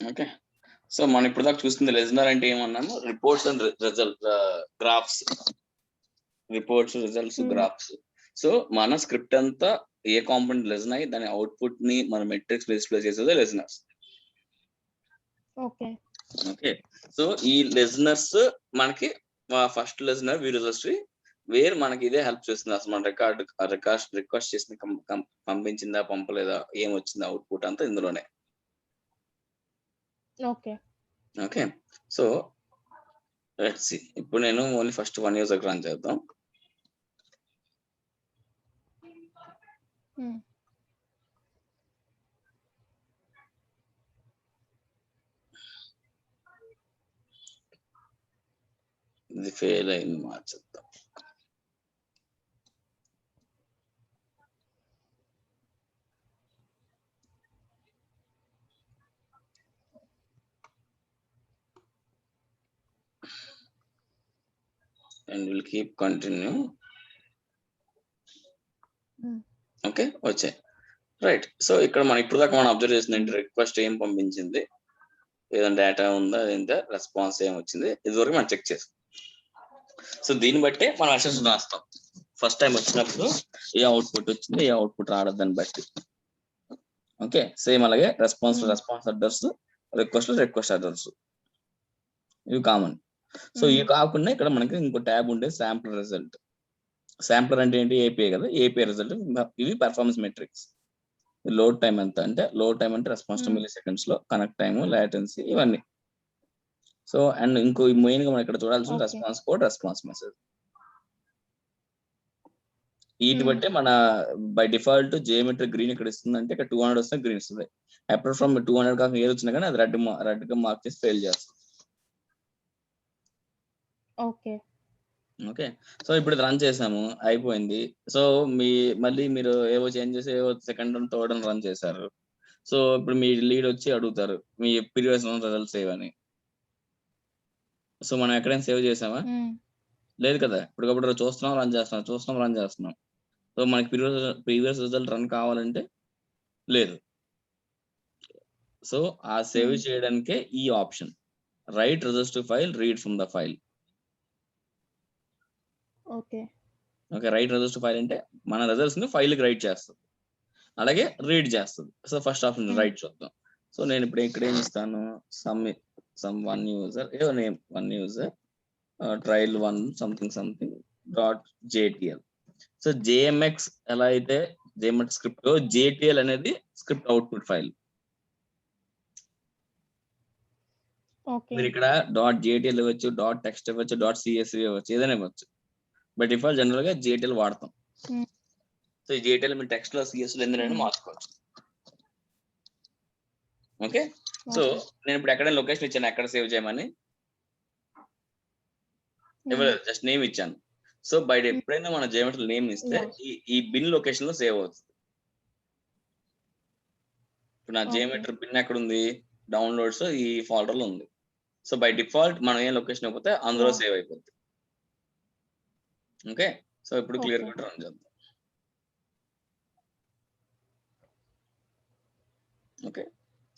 Okay. So మనం ఇప్పుడు దాకా చూస్తుంది లిజనర్ అంటే ఏమన్నాము, reports and result graphs, reports results graphs. So మన స్క్రిప్ట్ అంతా ఏ కాంపోనెంట్ లిజన్ అయ్యి దాని అవుట్పుట్ ని మన మెట్రిక్స్ డిస్ప్లే చేసేదే లిజనర్స్. Okay okay. సో ఈ లిజనర్స్ మనకి first listener view registry, where మనకి ఇదే హెల్ప్ చేస్తుంది. అసలు మన రిక్వెస్ట్ చేసిన పంపించిందా పంపలేదా, ఏం వచ్చిందా అవుట్పుట్ అంతా ఇందులోనే. Okay okay. So let's see. ఇప్పుడు నేను ఓన్లీ ఫస్ట్ 1 యూజర్ రన్ చేద్దాం. ఇది ఫెయిల్ అయింది, మార్చేద్దాం. And will keep continue. Okay, వచ్చాయి. రైట్. సో ఇక్కడ మనం ఇప్పుడు దాకా మనం అబ్జర్వ్ చేసింది రిక్వెస్ట్ ఏం పంపించింది, ఏదైనా డేటా ఉందా, ఏంటో రెస్పాన్స్ ఏం వచ్చింది, ఇదివరకు మనం చెక్ చేస్తాం. సో దీన్ని బట్టే మనం అసెస్ రాస్తాం. ఫస్ట్ టైం వచ్చినప్పుడు ఏ అవుట్పుట్ వచ్చింది, ఏ అవుట్పుట్ రావద్దని బట్టి. ఓకే. సేమ్ అలాగే రెస్పాన్స్ అడ్రస్, రిక్వెస్ట్ అడ్రస్, ఇవి కామన్. సో ఇవి కాకుండా ఇక్కడ మనకి ఇంకో ట్యాబ్ ఉండే శాంపుల్ రిజల్ట్. శాంపులర్ అంటే ఏంటి, ఏపీఐ కదా, ఏపీఐ రిజల్ట్. ఇవి పెర్ఫార్మెన్స్ మెట్రిక్స్. లోడ్ టైం ఎంత అంటే, లోడ్ టైం అంటే రెస్పాన్స్ టు మిల్లీ సెకండ్స్ లో, కనెక్ట్ టైమ్, లాటెన్సీ, ఇవన్నీ. సో అండ్ ఇంకో మెయిన్ గా మనం ఇక్కడ చూడాల్సిన రెస్పాన్స్ కోడ్, రెస్పాన్స్ మెసేజ్. వీటి బట్టే మన బై డిఫాల్ట్ జియోమెట్రీ గ్రీన్ ఇక్కడ ఇస్తుంది అంటే, ఇక్కడ 200 వస్తే గ్రీన్ ఇస్తుంది. అపార్ట్ ఫ్రమ్ 200 కాక ఏది వచ్చినా కానీ అది రెడ్ గా మార్క్ చేసి ఫెయిల్ చేస్తుంది. Okay okay. సో ఇప్పుడు రన్ చేసాము, అయిపోయింది. సో మళ్ళీ మీరు ఏవో చేంజ్ చేసి ఏవో సెకండ్ అండ్ థర్డ్ అని రన్ చేశారు. సో ఇప్పుడు మీ లీడ్ వచ్చి అడుగుతారు మీ ప్రీవియస్ రిజల్ట్స్ ఏవని. సో మనం ఎక్కడైనా సేవ్ చేసామా? లేదు కదా. ఇప్పటికప్పుడు చూస్తున్నాం, రన్ చేస్తున్నాం. సో మనకి ప్రీవియస్ రిజల్ట్ రన్ కావాలంటే లేదు. సో ఆ సేవ్ చేయడానికే ఈ option, right register file, read from the file. Okay okay. Right register file అంటే మన రిజల్ట్స్ ని ఫైల్ కి రైట్ చేస్తుంది, అలాగే రీడ్ చేస్తుంది. సో ఫస్ట్ ఆప్షన్ రైట్ చూద్దాం. సో నేను ఇప్పుడు ఇక్కడ ఏం ఇస్తాను, సమ్ వన్ యూజర్, ఏదో name, one user trial 1 something .jtl. So jmx ఎలా అయితే jmx స్క్రిప్ట్, jtl అనేది స్క్రిప్ట్ అవుట్పుట్ ఫైల్. మీరు ఇక్కడ .jtl ఇవ్వచ్చు, .text ఇవ్వచ్చు, .csv ఇవ్వచ్చు, ఏదైనా ఇవ్వచ్చు. బై డిఫాల్ట్ జనరల్ గా jtl వాడతాం. సో ఈ jtl మీరు టెక్స్ట్ లో, cs లో ఎందుకైనా మార్చుకోవచ్చు. ఓకే. సో నేను ఇప్పుడు ఎక్కడ లొకేషన్ ఇచ్చాను, ఎక్కడ సేవ్ చేయమని ఇవ్వలేదు, జస్ట్ నేమ్ ఇచ్చాను. సో బై ఎప్పుడైనా మన జియోమెట్రీ నేమ్ ఇస్తే ఈ బిన్ లొకేషన్ లో సేవ్ అవుతుంది. ఇప్పుడు నా జియోమెట్రీ బిన్ ఎక్కడ ఉంది, డౌన్లోడ్స్ ఈ ఫోల్డర్ లో ఉంది. సో బై డిఫాల్ట్ మనం ఏ లొకేషన్ ఇవ్వకపోతే అందులో సేవ్ అయిపోద్ది. ఓకే. సో ఇప్పుడు క్లియర్ కట్ రన్ చేద్దాం. ఓకే.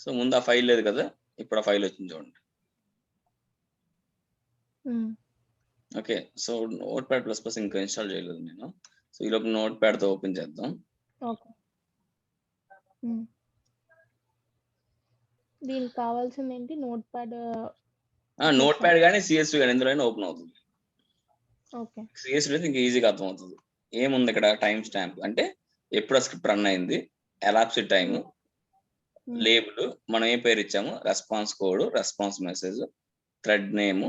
సో ముందు ఆ ఫైల్ లేదు కదా, ఇప్పుడు ఆ ఫైల్ వచ్చింది చూడండి. Okay. So note pad plus plus ఇంకా ఇన్స్టాల్ చేయలేదు నేను. సో ఈ లోపు నోట్ ప్యాడ్ తో ఓపెన్ చేద్దాం. ఓకే దీనికి కావాల్సింది ఏంటి, నోట్ ప్యాడ్? నోట్ ప్యాడ్ కానీ సిఎస్వి కానీ ఎందులోనే ఓపెన్ అవుతుంది. ఓకే. సిఎస్వి అయితే ఇంకా ఈజీగా అర్థం అవుతుంది. ఏముంది ఇక్కడ, టైం స్టాంప్ అంటే ఎప్పుడు ఆ స్క్రిప్ట్ రన్ అయింది, ఎలాప్స్డ్ టైమ్, లేబుల్, మనం ఏ పేరు ఇచ్చాము, response code, response message, thread name,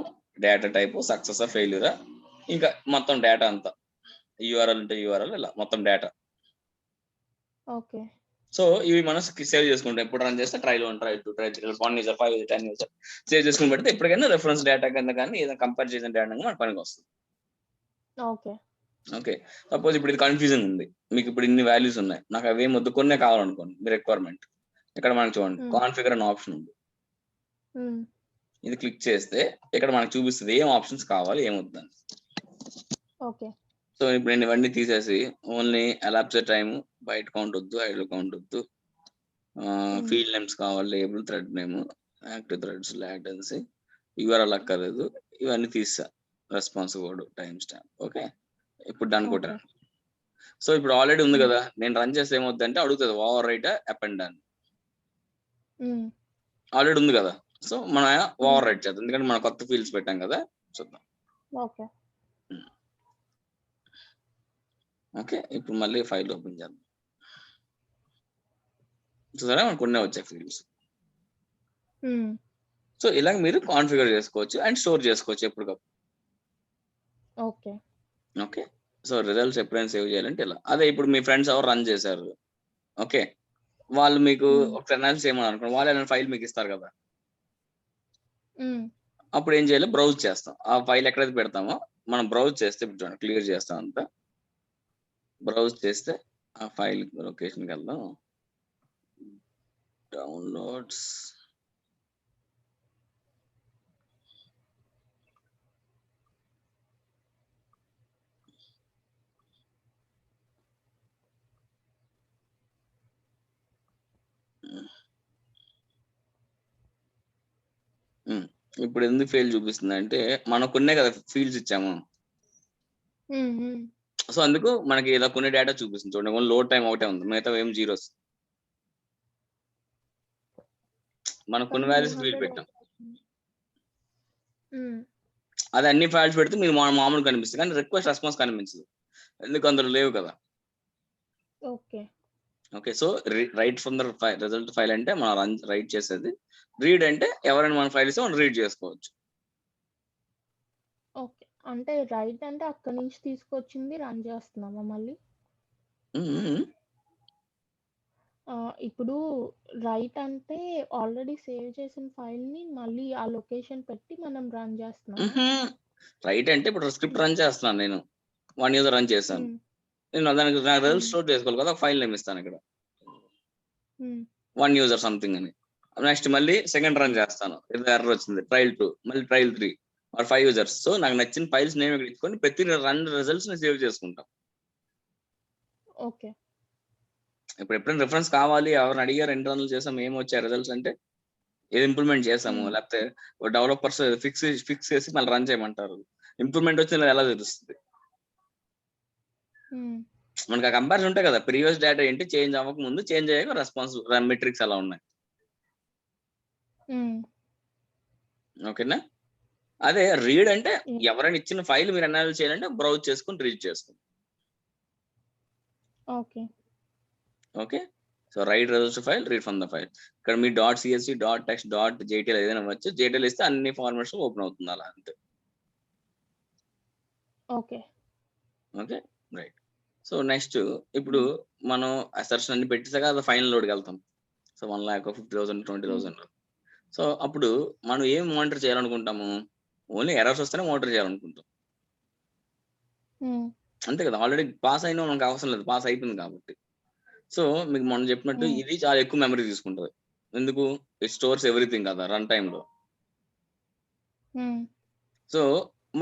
data type, success ఫెయిల్యూరా, ఇంకా మొత్తం డేటా అంతా, యూఆర్ఎల్ అంటే యూఆర్ఎల్, ఇలా మొత్తం డేటా. ఓకే. సో ఇవి మనం సేవ్ చేసుకుంటాం. ఎప్పుడు రన్ చేస్తే trail 1, trail 2, trail 3, 1 user, 5 user, 10 user save చేసుకుని పెడితే ఎప్పటికైనా రెఫరెన్స్ డేటా కింద కానీ ఏదైనా కంపేర్ చేసిన డేటా మన పనికి వస్తుంది. Okay okay. సపోజ్ ఇప్పుడు ఇది కన్ఫ్యూజన్ ఉంది, మీకు ఇప్పుడు ఇన్ని వాల్యూస్ ఉన్నాయి, నాకు అవి వద్దు, కొన్నే కావాలనుకోండి మీ రిక్వైర్మెంట్. ఇక్కడ మనకి చూడండి కాన్ఫిగర్ అనే ఆప్షన్ ఉంది. ఇది క్లిక్ చేస్తే ఇక్కడ మనకు చూపిస్తుంది ఏం ఆప్షన్స్ కావాలి, ఏమొద్దని. ఓకే. సో ఇప్పుడు నేను ఇవన్నీ తీసేసి only elapsed time, byte count వద్దు, ఐడల్ కౌంట్ వద్దు, ఫీల్డ్ నేమ్స్ కావాలి, label, thread name, active threads latency URL అక్కర్లేదు, ఇవన్నీ తీసా, response code timestamp. Okay, ఇప్పుడు డన్ ఓకే. కొట్టాను. సో ఇప్పుడు ఆల్రెడీ ఉంది హ్మ్. కదా, నేను రన్ చేస్తే ఏమవుతుందంటే అడుగుతుంది overwrite up and down. Hmm. Already ఉంది కదా, సో మనం హ్మ్. ఓవర్ రైట్ చేద్దాం, ఎందుకంటే మనం కొత్త ఫీల్డ్స్ పెట్టాం కదా. చూద్దాం. ఓకే. ఓకే, ఇప్పుడు మళ్ళీ ఫైల్ ఓపెన్ చేద్దాం. చూసారా, మనకు కొన్ని వచ్చాయి ఫీల్డ్స్. హ్మ్. సో ఇలాగ మీరు కాన్ఫిగర్ చేసుకోవచ్చు అండ్ స్టోర్ చేసుకోవచ్చు ఎప్పటికప్పుడు. ఓకే. ఓకే, సో రిజల్ట్స్ ఎప్పుడైనా సేవ్ చేయాలంటే ఇలా. అదే ఇప్పుడు మీ ఫ్రెండ్స్ ఎవరు రన్ చేశారు, ఓకే, వాళ్ళు మీకు హ్మ్. ఒక అనాలిసిస్ ఏమని అనుకోండి, వాళ్ళు ఏమైనా ఫైల్ మీకు ఇస్తారు కదా, హ్మ్. అప్పుడు ఏం చేయాలి, బ్రౌజ్ చేస్తాం. ఆ ఫైల్ ఎక్కడైతే పెడతామో మనం బ్రౌజ్ చేస్తే, ఇప్పుడు చూడండి క్లియర్ చేస్తాం అంతా. బ్రౌజ్ చేస్తే ఆ ఫైల్ లొకేషన్కి వెళ్దాం. డౌన్లోడ్స్, ఇప్పుడు ఎందుకు ఫెయిల్ చూపిస్తుంది అంటే మనకున్నే కదా ఫీల్డ్స్ ఇచ్చాము, హ్మ్. హ్మ్. సో అందుకు మనకి ఇలా కొన్ని డేటా చూపిస్తుంది. చూడండి ఓన్లీ లోడ్ టైం ఒకటే ఉంది, మిగతా ఏం జీరోస్. మనం కొన్ని కానీ వాల్యూస్ ఫీల్డ్ 200 పెట్టాం, హ్మ్. అది అన్ని ఫైల్స్ పెడితే మీరు మామూలు కనిపిస్తుంది, కానీ రిక్వెస్ట్ రెస్పాన్స్ కనిపించదు, ఎందుకు అందులో లేవు కదా. Okay. Okay, so right from the result file అంటే మనం రన్ రైట్ చేసేది, రీడ్ అంటే ఎవరైనా మన ఫైల్ ఇస్తే మనం రీడ్ చేసుకోవచ్చు. ఓకే. అంటే రైట్ అంటే అక్కడి నుంచి తీసుకొచ్చింది రన్ చేస్తున్నామా మళ్ళీ? ఇప్పుడు రైట్ అంటే ఆల్రెడీ సేవ్ చేసిన ఫైల్‌ని మళ్ళీ ఆ లొకేషన్ పెట్టి మనం రన్ చేస్తున్నామా? రైట్ అంటే ఇప్పుడు స్క్రిప్ట్ రన్ చేస్తున్నాను నేను, 1 యూజర్ రన్ చేశాను, హ్మ్. నేను దానికి నా రిజల్ట్ హ్మ్. స్టోర్ చేసుకోవాలి కదా, ఒక ఫైల్ నేమ్ ఇస్తాను ఇక్కడ, హ్మ్. 1 యూజర్ సంథింగ్ అని. నెక్స్ట్ మళ్ళీ సెకండ్ రన్ హ్మ్. చేస్తాను, ఇది ఎర్రర్ వచ్చింది, ట్రయల్ 2, మళ్ళీ ట్రయల్ 3 ఆర్ 5 యూజర్స్. సో నాకు నచ్చిన ఫైల్స్ నేమ్ ఇక్కడ ఇచ్చుకొని ప్రతి రన్ రిజల్ట్స్ ని సేవ్ చేసుకుంటాం. ఓకే. ఇప్పుడు ఎప్పుడైనా రిఫరెన్స్ కావాలి, ఎవరిని అడిగారు, ఎన్ని రన్లు చేసాం, ఏమి వచ్చాయి రిజల్ట్స్ అంటే ఏది ఇంప్లిమెంట్ చేసాము, హ్మ్. లేకపోతే డెవలపర్స్ ఫిక్స్ చేసి మళ్ళీ రన్ చేయమంటారు, ఇంప్లిమెంట్ వచ్చింది ఎలా తెలుస్తుంది. హ్మ్. మనకి ఆ కంపారిజన్ ఉంటాయి కదా, ప్రీవియస్ డేటా ఏంటి, చేంజ్ అవ్వక ముందు, చేంజ్ అయ్యాక రెస్పాన్స్ మెట్రిక్స్ ఎలా ఉన్నాయి. హ్మ్. ఓకేనా, అదే రీడ్ అంటే హ్మ్. ఎవరైనా ఇచ్చిన ఫైల్ మీరు అనాలిసిస్ చేయాలంటే బ్రౌజ్ చేసుకుని రీడ్ చేసుకోండి. Okay. Okay, so right results file, read from the file. ఇక్కడ మీ .csv, .text, .jtl ఏదైనా వచ్చు, JTL ఇస్తే అన్ని ఫార్మాట్స్ ఓపెన్ అవుతుంది అలా అంతే. Okay. Okay, right. So next ఇప్పుడు హ్మ్. మనం అసర్షన్ అన్ని పెట్టేసాక అది ఫైనల్ లోడ్కి వెళ్తాం. సో 1,50,000, 20,000. సో అప్పుడు మనం ఏం మానిటర్ చేయాలనుకుంటాము, ఓన్లీ ఎర్రర్స్ వస్తేనే మానిటర్ చేయాలనుకుంటాం, హ్మ్. అంతే కదా. ఆల్రెడీ పాస్ అయినా మనకు అవసరం లేదు, పాస్ అయిపోయింది కాబట్టి. సో మీకు మొన్న చెప్పినట్టు హ్మ్. ఇది చాలా ఎక్కువ మెమరీ తీసుకుంటది, ఎందుకు, ఇట్ స్టోర్స్ ఎవ్రీథింగ్ కదా రన్ టైమ్ లో. హ్మ్. సో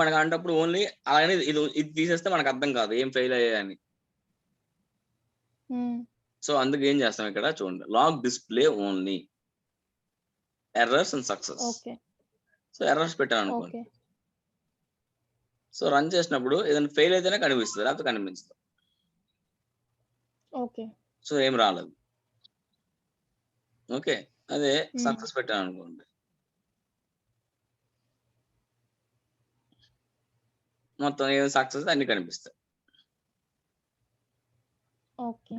మనకు అంటప్పుడు ఓన్లీ అలానే ఇది తీసేస్తే మనకు అర్థం కాదు ఏం ఫెయిల్ అయ్యాయని. హ్మ్. సో అందుకు ఏం చేస్తాం, ఇక్కడ చూడండి, log display only errors and success. Okay. So errors పెట్టాను అనుకోండి, ఓకే. సో రన్ చేసినప్పుడు ఏదైనా ఫెయిల్ అయితేనే కనిపిస్తుంది, లేకపోతే కనిపించదు. ఓకే. సో ఏం రాలేదు. ఓకే, అదే హ్మ్. సక్సెస్ పెట్టాను అనుకోండి, మొత్తం ఏం సక్సెస్ అన్ని కనిపిస్తాయి. ఓకే.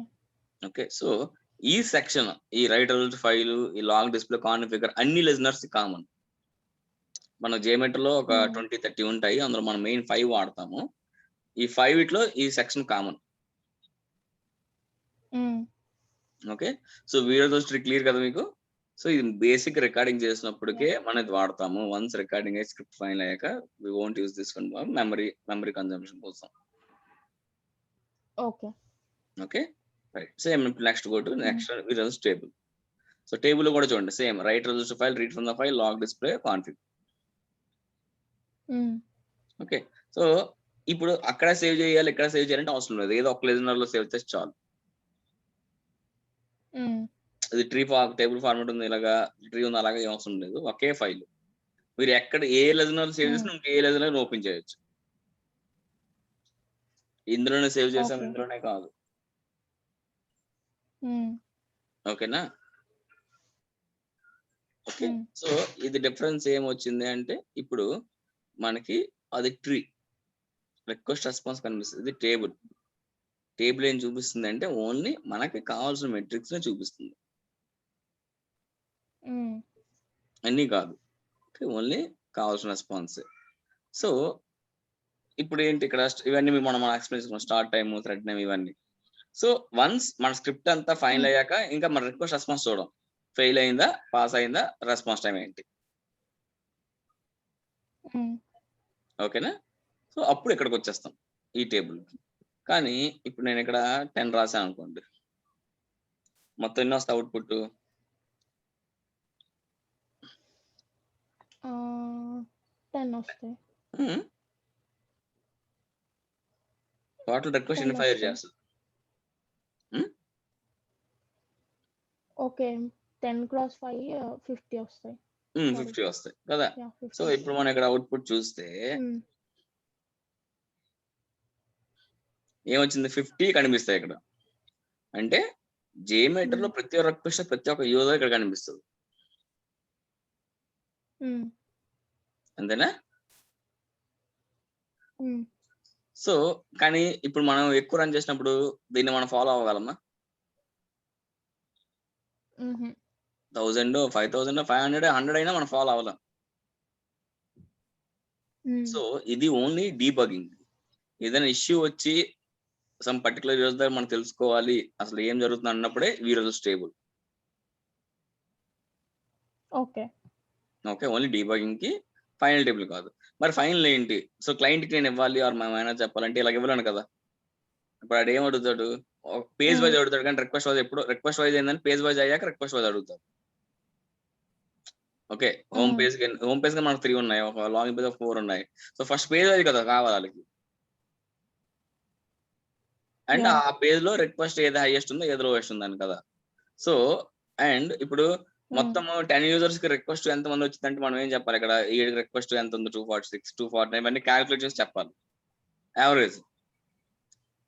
ఓకే, సో ఈ సెక్షన్, ఈ రైట్ రిజల్ట్ ఫైల్, ఈ లాగ్ డిస్ప్లే కాన్ఫిగర్ అన్ని లిజనర్స్ కామన్. మన జేమెట్రీలో ఒక హ్మ్. 20, 30 ఉంటాయి, అందులో మనం మెయిన్ 5 వాడతాము. ఈ 5 ఇట్లో ఈ సెక్షన్ కామన్. హ్మ్. ఓకే, సో వీడియో చూస్తే క్లియర్ కదా మీకు. సో ఇది బేసిక్ రికార్డింగ్ చేసినప్పటికే యాహ్! మనం ఇది వాడతాము. వన్స్ రికార్డింగ్ అయ్యి స్క్రిప్ట్ ఫైనల్ అయ్యాక we won't use this one for memory consumption కోసం. Okay. Okay, right. Same next go to hmm. Next results table. So table లో కూడా చూడండి, same write results file, read from the file, log display, config. Hmm. Okay, so ఇప్పుడు అక్కడ save చేయాలి, ఇక్కడ save చేయాలంటే అవసరం లేదు, ఏదో ఒక లిజనర్ లో సేవ్ చేస్తే చాలు. హ్మ్. అది టేబుల్ ఫార్మాట్ ఉంది, ఇలాగా ట్రీ ఉంది, అలాగే ఏం అవసరం లేదు. ఒకే ఫైల్. మీరు ఎక్కడ ఏ లెజనర్ సేవ్ చేసినా ఇంకే లెజనర్ ఓపెన్ చేయొచ్చు. ఇందులోనే సేవ్ చేసాం, ఓకే. ఇందులోనే కాదు. ఓకేనా? ఓకే. సో ఇది డిఫరెన్స్ ఏమొచ్చింది అంటే, ఇప్పుడు మనకి అది ట్రీ, రిక్వెస్ట్ రెస్పాన్స్ కనిపిస్తుంది. ఇది టేబుల్. టేబుల్ ఏం చూపిస్తుంది అంటే ఓన్లీ మనకి కావాల్సిన మెట్రిక్స్ నే చూపిస్తుంది, అన్నీ కాదు. ఓన్లీ కావాల్సిన రెస్పాన్స్. సో ఇప్పుడు ఏంటి ఇక్కడ ఇవన్నీ మనం ఎక్స్ప్లెయిన్ చేసుకున్నాం, స్టార్ట్ టైమ్, థ్రెడ్ నేమ్, ఇవన్నీ. సో వన్స్ మన స్క్రిప్ట్ అంతా ఫైనల్ అయ్యాక ఇంకా మన రిక్వెస్ట్ రెస్పాన్స్ చూడం, ఫెయిల్ అయిందా, పాస్ అయిందా, రెస్పాన్స్ టైం ఏంటి. ఓకేనా? సో అప్పుడు ఇక్కడికి వచ్చేస్తాం ఈ టేబుల్. కానీ ఇప్పుడు నేను ఇక్కడ 10 రాశాను అనుకోండి, మొత్తం ఎన్ని వస్తాయి అవుట్పుట్? 10 వస్తాయి. టోటల్ రిక్వెస్ట్ ఎన్ని ఫైర్ చేస్తుంది? ఓకే, 10 × 5 50 వస్తాయి. 50 వస్తాయి కదా. సో ఇప్పుడు మనం ఇక్కడ అవుట్పుట్ చూస్తే ఏమొచ్చింది? 50 కనిపిస్తాయి ఇక్కడ. అంటే JMeter లో ప్రతి ఒక్క రిక్వెస్ట్, ప్రతి ఒక్క యూజర్ ఇక్కడ కనిపిస్తుంది. అంతేనా? సో కానీ ఇప్పుడు మనం ఎక్కువ రన్ చేసినప్పుడు దీన్ని మనం ఫాలో అవ్వగలమా? 1000, 5000, 500, 100 అయినా మనం ఫాలో అవ్వలేం. సో ఇది ఓన్లీ డీబగింగ్. ఏదైనా ఇష్యూ వచ్చి సమ్ పర్టికులర్ యూజర్ దగ్గర మనం తెలుసుకోవాలి అసలు ఏం జరుగుతుంది అన్నప్పుడే వీరోజు స్టేబుల్. ఓకే, ఓన్లీ డీబగింగ్ కి, ఫైనల్ టేబుల్ కాదు. మరి ఫైనల్ ఏంటి? సో క్లయింట్ కి నేను ఇవ్వాలి ఆర్ మా మేనేజర్ చెప్పాలంటే ఇలా ఇవ్వలేను కదా. ఇప్పుడు ఆడు ఏం అడుగుతాడు? పేజ్ వైజ్ అడుగుతాడు, కానీ రిక్వెస్ట్ వైజ్ ఎప్పుడు రిక్వెస్ట్ వైజ్ ఏంటంటే పేజ్ వైజ్ అయ్యాక రిక్వెస్ట్ వైజ్ అడుగుతాడు. ఓకే, హోమ్ పేజ్ కి మనకు 3 ఉన్నాయి, ఒక లాగిన్ పేజ్ 4 ఉన్నాయి. సో ఫస్ట్ పేజ్ వైజ్ కదా కావాలి వాళ్ళకి. అండ్ ఆ పేజ్ లో రిక్వెస్ట్ ఏది హైయెస్ట్ ఉందో ఏది లోయెస్ట్ ఉందని కదా. సో అండ్ ఇప్పుడు మొత్తం 10 యూజర్స్ కి రిక్వెస్ట్ ఎంత మంది వచ్చిందంటే మనం ఏం చెప్పాలి? ఇక్కడ ఈ రిక్వెస్ట్ ఎంత ఉంది, 246, 249, ఇవన్నీ క్యాలిక్యులేట్ చేసి చెప్పాలి, యావరేజ్.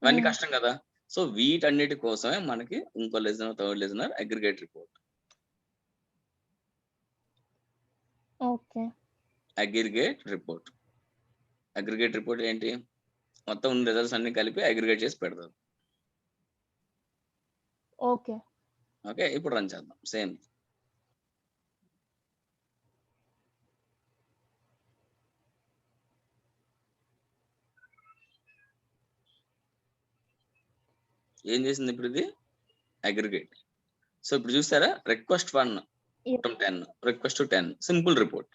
ఇవన్నీ కష్టం కదా. సో వీటన్నిటి కోసమే మనకి ఇంకో listener, third listener, aggregate report. Okay, aggregate report ఏంటి? మొత్తం ఉన్న రిజల్ట్స్ అన్ని కలిపి అగ్రిగేట్ చేసి పెడతారు. ఓకే, ఇప్పుడు రన్ చేద్దాం సేమ్. ఏం చేసింది ఇప్పుడు ఇది? అగ్రిగేట్. సో ఇప్పుడు చూసారా, రిక్వెస్ట్ 1 10, రిక్వెస్ట్ 10, సింపుల్ రిపోర్ట్.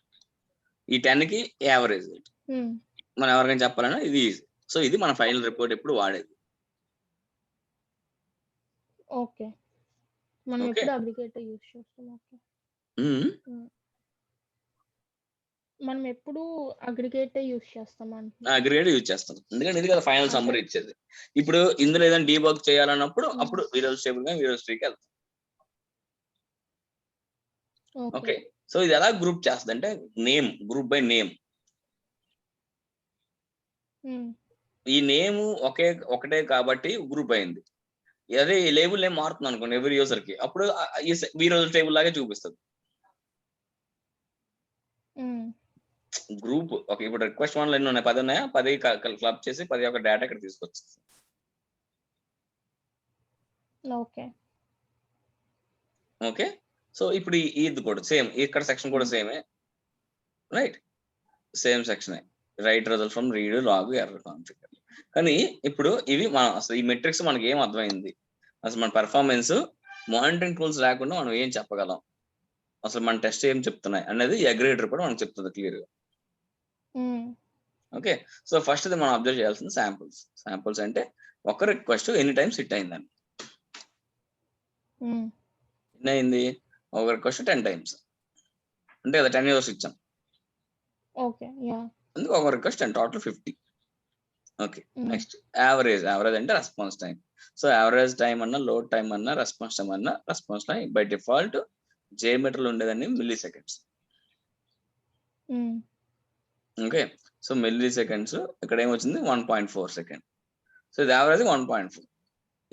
ఈ 10 కి యావరేజ్ మనం ఎవరికైనా చెప్పాలన్నా ఇది ఈజీ. సో ఇది మన ఫైనల్ రిపోర్ట్ ఎప్పుడు వాడేది. ఓకే, మనం ఎప్పుడు అగ్రిగేట్ యూస్ చేస్తాం. ఓకే, మనం ఎప్పుడు అగ్రిగేట్ యూస్ చేస్తాం అంటే అగ్రిగేట్ యూజ్ చేస్తాం, ఎందుకంటే ఇది కదా ఫైనల్ సమ్మరీ ఇచ్చేది. ఇప్పుడు ఇందులో ఏదైనా డీబగ్ చేయాలన్నప్పుడు అప్పుడు వీరోజ్ టేబుల్ గా వీరోజ్ ట్రీకి వెళ్తాం. ఓకే, సో ఇది ఎలా గ్రూప్ చేస్తుంది అంటే నేమ్, గ్రూప్ బై నేమ్. ఈ నేమ్ ఒకటే కాబట్టి గ్రూప్ అయింది. అదే లేబుల్ నేమ్ మారుతుంది అనుకోండి ఎవరి యూజర్ కి, అప్పుడు వీరోజ్ టేబుల్ లాగే చూపిస్తుంది గ్రూప్. ఓకే, ఇప్పుడు రిక్వెస్ట్ 1 ఎన్ని ఉన్నాయి? 10 ఉన్నాయా? 10 క్లబ్ చేసి 10 యొక్క డేటా ఇక్కడ తీసుకొచ్చింది. ఓకే, సో ఇప్పుడు ఇది కూడా సేమ్, ఇక్కడ సెక్షన్ కూడా సేమే, right? Same section, write result from read, log, error configure. కానీ ఇప్పుడు ఇవి మనం అసలు ఈ మెట్రిక్స్ మనకి ఏం అర్థమైంది? అసలు మన పర్ఫార్మెన్స్ మానిటరింగ్ టూల్స్ లేకుండా మనం ఏం చెప్పగలం, అసలు మన టెస్ట్ ఏం చెప్తున్నాయి అనేది ఈ అగ్రిగేట్ రిపోర్ట్ మనకు చెప్తుంది క్లియర్ గా. ఓకే, సో ఫస్ట్ ఇది మనం అబ్జర్వ్ చేయాల్సింది శాంపుల్స్ అంటే ఒక రిక్వెస్ట్ ఎన్ని టైమ్స్ హిట్ అయిందని. ఎన్ని అయింది? ఒక రిక్వెస్ట్ 10 టైమ్స్ అంటే కదా 10 యూజర్స్ ఇచ్చాం. అందుకు ఒక request 10, total 50. Okay, next average అంటే response time. So average time అన్నా, లోడ్ టైం అన్నా, రెస్పాన్స్ టైం అన్నా, response time by default JMeter లో ఉండేదాన్ని milliseconds. Okay, so milliseconds ఇక్కడ ఏమొచ్చింది 1.4 సెకండ్. సో ఇది యావరేజ్ 1.4,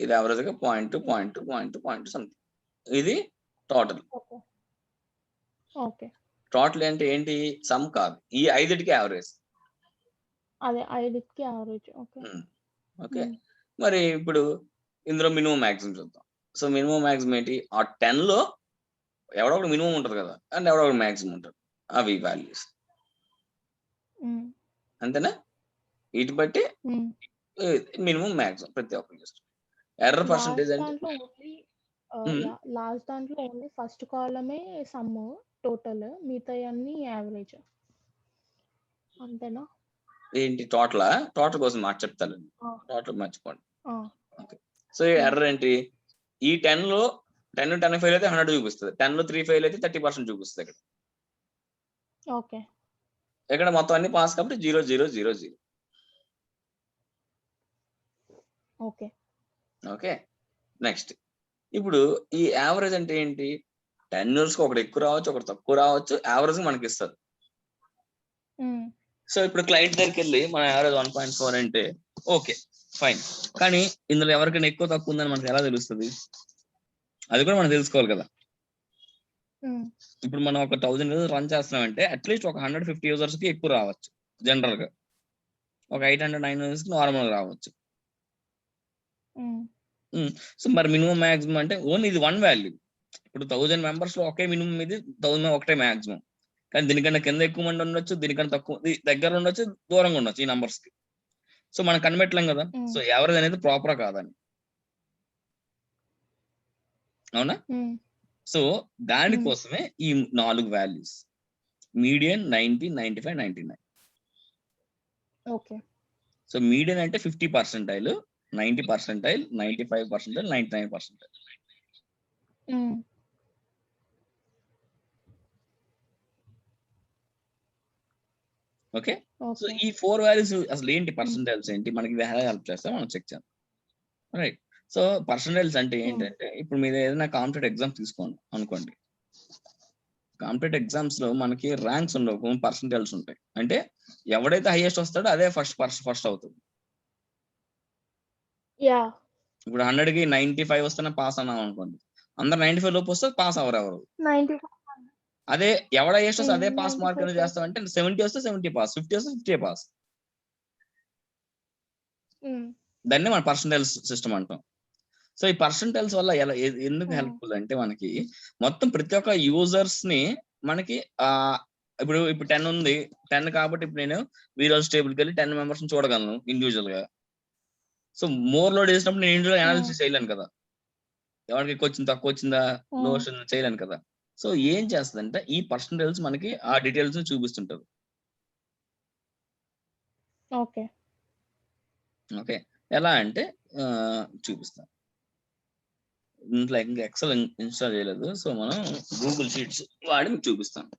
ఇది యావరేజ్ గా 0.2 సంథింగ్. ఇది టోటల్. టోటల్ అంటే ఏంటి? సమ్ కాదు, ఈ 5టికి యావరేజ్. అదే 5కి యావరేజ్. ఓకే, మరి ఇప్పుడు ఇందులో మినిమం మ్యాక్సిమం చూద్దాం. సో మినిమం మ్యాక్సిమం ఏంటి? ఆ 10 లో ఎవడో ఒకటి మినిమం ఉంటుంది కదా, అండ్ ఎవడో ఒకటి మ్యాక్సిమం ఉంటుంది. అవి వాల్యూస్ అంతేనా? వీటి బట్టి మినిమం మ్యాక్సిమం ప్రతి ఒక్కరు చూస్తారు. ఎర్రర్ పర్సెంటేజ్ అంటే లాస్ట్ దాంట్లో ఓన్లీ ఫస్ట్ కాలమే సమ్ టోటల్, మిగతా అన్ని యావరేజ్ అంతేనా? ఏంటి టోటల్? టోటల్ కోసం మాట చెప్తాను, టోటల్ మర్చిపోండి. ఓకే, సో ఎర్రర్ ఏంటి? ఈ 10 లో 10 ఫెయిల్ అయితే 100 చూపిస్తుంది, 10 లో 3 ఫెయిల్ అయితే 30% చూపిస్తుంది. ఇక్కడ ఓకే, ఇక్కడ మొత్తం అన్ని పాస్ కాబట్టి 0 0 0 0. ఓకే ఓకే, నెక్స్ట్ ఇప్పుడు ఈ యావరేజ్ అంటే ఏంటి? 10 ఇయర్స్ కి ఒకటి ఎక్కువ రావచ్చు, ఒకటి తక్కువ రావచ్చు, యావరేజ్ మనకి ఇస్తారు. సో ఇప్పుడు క్లయింట్ దగ్గరికి వెళ్ళి మన యావరేజ్ 1.4 అంటే ఓకే ఫైన్, కానీ ఇందులో ఎవరికైనా ఎక్కువ తక్కువ ఉందని మనకి ఎలా తెలుస్తుంది? అది కూడా మనం తెలుసుకోవాలి కదా. ఇప్పుడు మనం ఒక 1000 యూజర్స్ రన్ చేస్తున్నామంటే అట్లీస్ట్ ఒక 150 యూజర్స్ కి ఎక్కువ రావచ్చు, జనరల్ గా ఒక 800 900 యూజర్స్ కి నార్మల్ రావచ్చు. సో మరి మినిమం మ్యాక్సిమం అంటే ఓన్లీ ఇది 1 వాల్యూ. ఇప్పుడు 1000 మెంబర్స్ లో ఒకే మినిమం, ఇది 1000 ఒకటే మ్యాక్సిమం. కానీ దీనికన్నా కింద ఎక్కువ మంది ఉండొచ్చు, దీనికన్నా తక్కువ దగ్గర ఉండొచ్చు, దూరంగా ఉండొచ్చు ఈ నంబర్స్ కి. సో మనం కనిపెట్టలేం కదా, సో యావరేజ్ అనేది ప్రాపరా కాదని, అవునా? సో దానికోసమే ఈ 4 values: median, 90, 95, 99. Okay, so median అంటే 50%, 90%, 95%, 99%. ఓకే, సో ఈ 4 వాల్యూస్ అసలు ఏంటి? పర్సంటైల్స్ ఏంటి? మనకి హెల్ప్ చేస్తే మనం చెక్ చేద్దాం. రైట్, సో పర్సంటైల్స్ అంటే ఏంటంటే, ఇప్పుడు మీరు ఏదైనా కాంపిటేటివ్ ఎగ్జామ్ తీసుకోండి అనుకోండి. కాంపిటేటివ్ ఎగ్జామ్స్ లో మనకి ర్యాంక్స్ ఉండవు, పర్సంటైల్స్ ఉంటాయి. అంటే ఎవడైతే హైయెస్ట్ వస్తాడో అదే ఫస్ట్ అవుతుంది. ఇప్పుడు 100కి 95 వస్తేనే పాస్ అన్నాం అనుకోండి, అందరు 95 లోపు వస్తే పాస్ ఎవరు. అదే ఎవడ హైయెస్ట్ వస్తే అదే పాస్ మార్క్ చేస్తామంటే 70 వస్తే 70 పాస్, 50 వస్తే 50 పాస్. దాన్ని మన పర్సంటైల్స్ సిస్టమ్ అంటాం. సో ఈ పర్సంటైల్స్ వల్ల ఎందుకు హెల్ప్ఫుల్ అంటే, మనకి మొత్తం ప్రతి ఒక్క యూజర్స్ ని మనకి ఇప్పుడు 10 ఉంది, 10 కాబట్టి ఇప్పుడు నేను వీరోస్ టేబుల్కి వెళ్ళి 10 మెంబర్స్ ని చూడగలను ఇండివిజువల్ గా. సో మోర్ లోడ్ చేసినప్పుడు నేను ఇండివిజువల్ అనాలిసిస్ చేయలేను కదా, ఎవరికి ఎక్కువ వచ్చింది తక్కువ వచ్చిందా లో వచ్చిందా చేయలేను కదా. సో ఏం చేస్తుందంటే ఈ పర్సంటైల్స్ మనకి ఆ డీటెయిల్స్ చూపిస్తుంటారు. ఓకే ఓకే, ఎలా అంటే చూపిస్తాను. ఇంట్లో ఇంకా ఎక్సెల్ ఇన్స్టాల్ చేయలేదు, సో మనం గూగుల్ షీట్స్ వాడి మీకు చూపిస్తాను.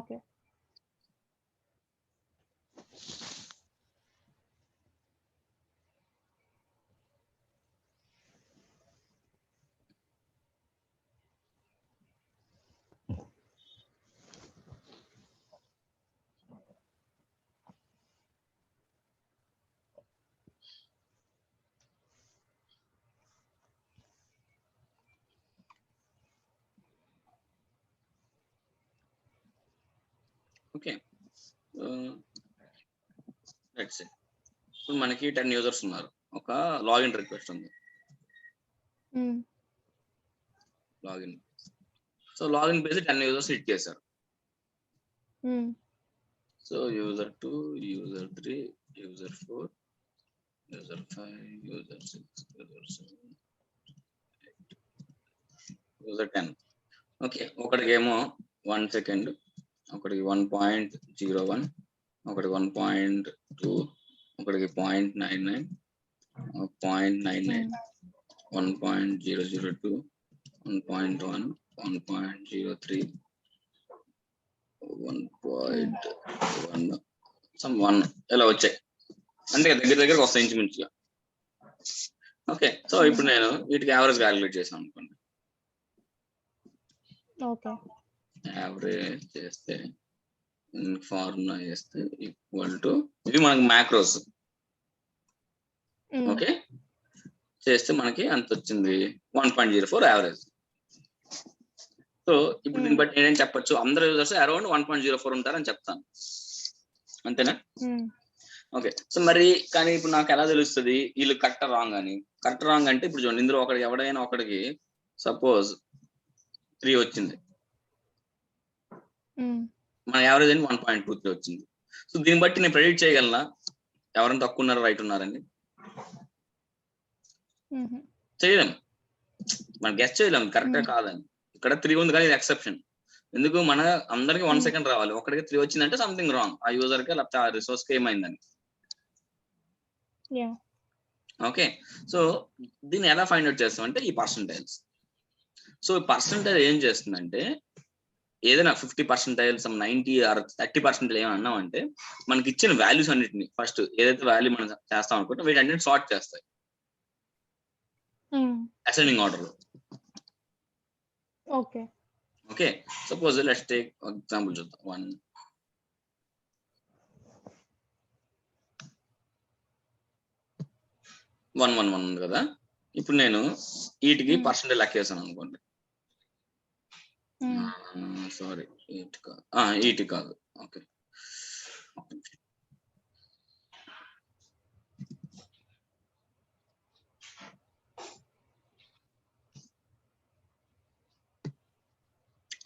ఓకే ఓకే, లెట్స్ సే ఇప్పుడు మనకి 10 యూజర్స్ ఉన్నారు, ఒక లాగిన్ రిక్వెస్ట్ ఉంది. Login, so login page 10 users hit చేశారు. So user 2, user 3, user 4, user 5, user 6, user 7, user 10. Okay, ఒకటికేమో 1 సెకండ్, ఒకటికి 1.01, ఒకటి 1.2, ఒకటికి 0.99, 0.99, 1.002, 1.1, 1.03, 1.1, సమ్ 1 ఇలా వచ్చాయి. అంటే దగ్గరకు వస్తాయి ఇంచుమించుగా. ఓకే, సో ఇప్పుడు నేను వీటికి యావరేజ్ క్యాలిక్యులేట్ చేసాను అనుకోండి. ఓకే. యావరేజ్ చేస్తే ఫార్ములా చేస్తే ఈక్వల్ టు ఇది మనకి మ్యాక్రోస్. ఓకే, చేస్తే మనకి అంత వచ్చింది 1.04 యావరేజ్. సో ఇప్పుడు దీన్ని బట్టి నేనేం చెప్పొచ్చు, అందరు యూజర్స్ అరౌండ్ 1.04 ఉంటారని చెప్తాను, అంతేనా? ఓకే, సో మరి కానీ ఇప్పుడు నాకు ఎలా తెలుస్తుంది వీళ్ళు కరెక్ట్ రాంగ్ అని? కరెక్ట్ రాంగ్ అంటే ఇప్పుడు చూడండి, ఇందులో ఒకటి ఎవడైనా ఒకటికి సపోజ్ 3 వచ్చింది, మన యావరేజ్ అని 1.23 వచ్చింది. సో దీన్ని బట్టి నేను ప్రెడిక్ట్ చేయగలనా ఎవరైనా తక్కువ ఉన్నారు రైట్ ఉన్నారని? చేయలేము, మనం గెస్ చేయలేము కరెక్టే కాదని. ఇక్కడ 3 ఉంది కానీ ఇది ఎక్సెప్షన్. ఎందుకు? మన అందరికి 1 సెకండ్ రావాలి, ఒకటికి 3 వచ్చిందంటే సంథింగ్ రాంగ్, ఆ యూజర్ కి లేకపోతే ఆ రిసోర్స్ కి ఏమైందని. ఓకే, సో దీన్ని ఎలా ఫైండ్ అవుట్ చేస్తాం అంటే ఈ పర్సంటైల్స్. సో పర్సంటైల్ ఏం చేస్తుందంటే ఏదైనా 50%, 90 ఆర్ 30% ఏమైనా అన్నామంటే మనకి ఇచ్చిన వాల్యూస్ అన్నిటిని ఫస్ట్ ఏదైతే వాల్యూ మనం చేస్తాం అనుకుంటే వీటన్నిటిని సార్ట్ చేస్తాయి అసెండింగ్ ఆర్డర్ లో. Okay. Okay, suppose let's take example చూద్దాం. 111 ఉంది కదా, ఇప్పుడు నేను వీటికి పర్సెంటేజ్ లెక్కేసాను అనుకోండి. సారీ, వీటి కాదు. ఓకే,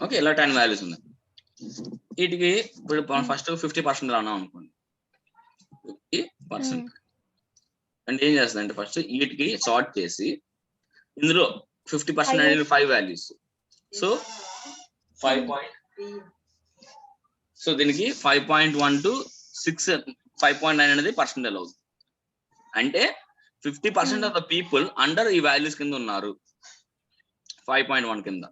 ఓకే, ఇలా 10 వాల్యూస్ ఉన్నాయి. వీటికి ఇప్పుడు ఫస్ట్ 50% అన్నాం అనుకోండి, 50%. అంటే ఏం చేస్తుంది అంటే ఫస్ట్ వీటికి సార్ట్ చేసి ఇందులో 50% అనేది 5 వాల్యూస్. సో 5. సో దీనికి 5.1 to 6, 5.9 అనేది పర్సెంటేజ్ అవుతుంది. అంటే 50% ఆఫ్ ద పీపుల్ అండర్ ఈ వాల్యూస్ కింద ఉన్నారు 5.1 కింద.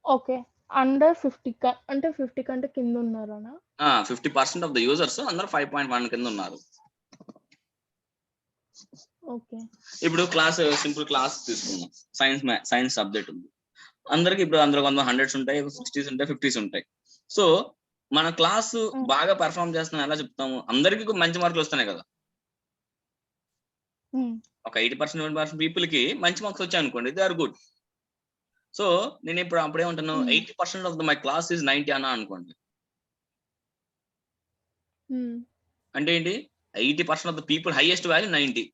ఓకే, అండర్ 50 అంటే 50 కంటే కింద ఉన్నారనా? 50% ఆఫ్ ద యూజర్స్ అందరూ 5.1 కింద ఉన్నారు. ఓకే, ఇప్పుడు క్లాస్ సింపుల్ క్లాస్ తీసుకుందాం. సైన్స్ సబ్జెక్ట్ ఉంది, అందరికి ఇప్పుడు అందులో 100s ఉంటాయి, 60s ఉంటాయి, 50s ఉంటాయి. సో మన క్లాసు బాగా పెర్ఫార్మ్ చేస్తున్నాం ఎలా చెప్తాము? అందరికి మంచి మార్కులు వస్తున్నాయి కదా. ఒక 80%, 90% పీపుల్ కి మంచి మార్క్స్ వచ్చాయి అనుకోండి, దే ఆర్ గుడ్. సో నేను ఇప్పుడు అప్పుడేమంటాను, 80% ఆఫ్ మై క్లాస్ ఈజ్ 90 అన్నా అనుకోండి. అంటే ఏంటి? 80% of the people highest value 90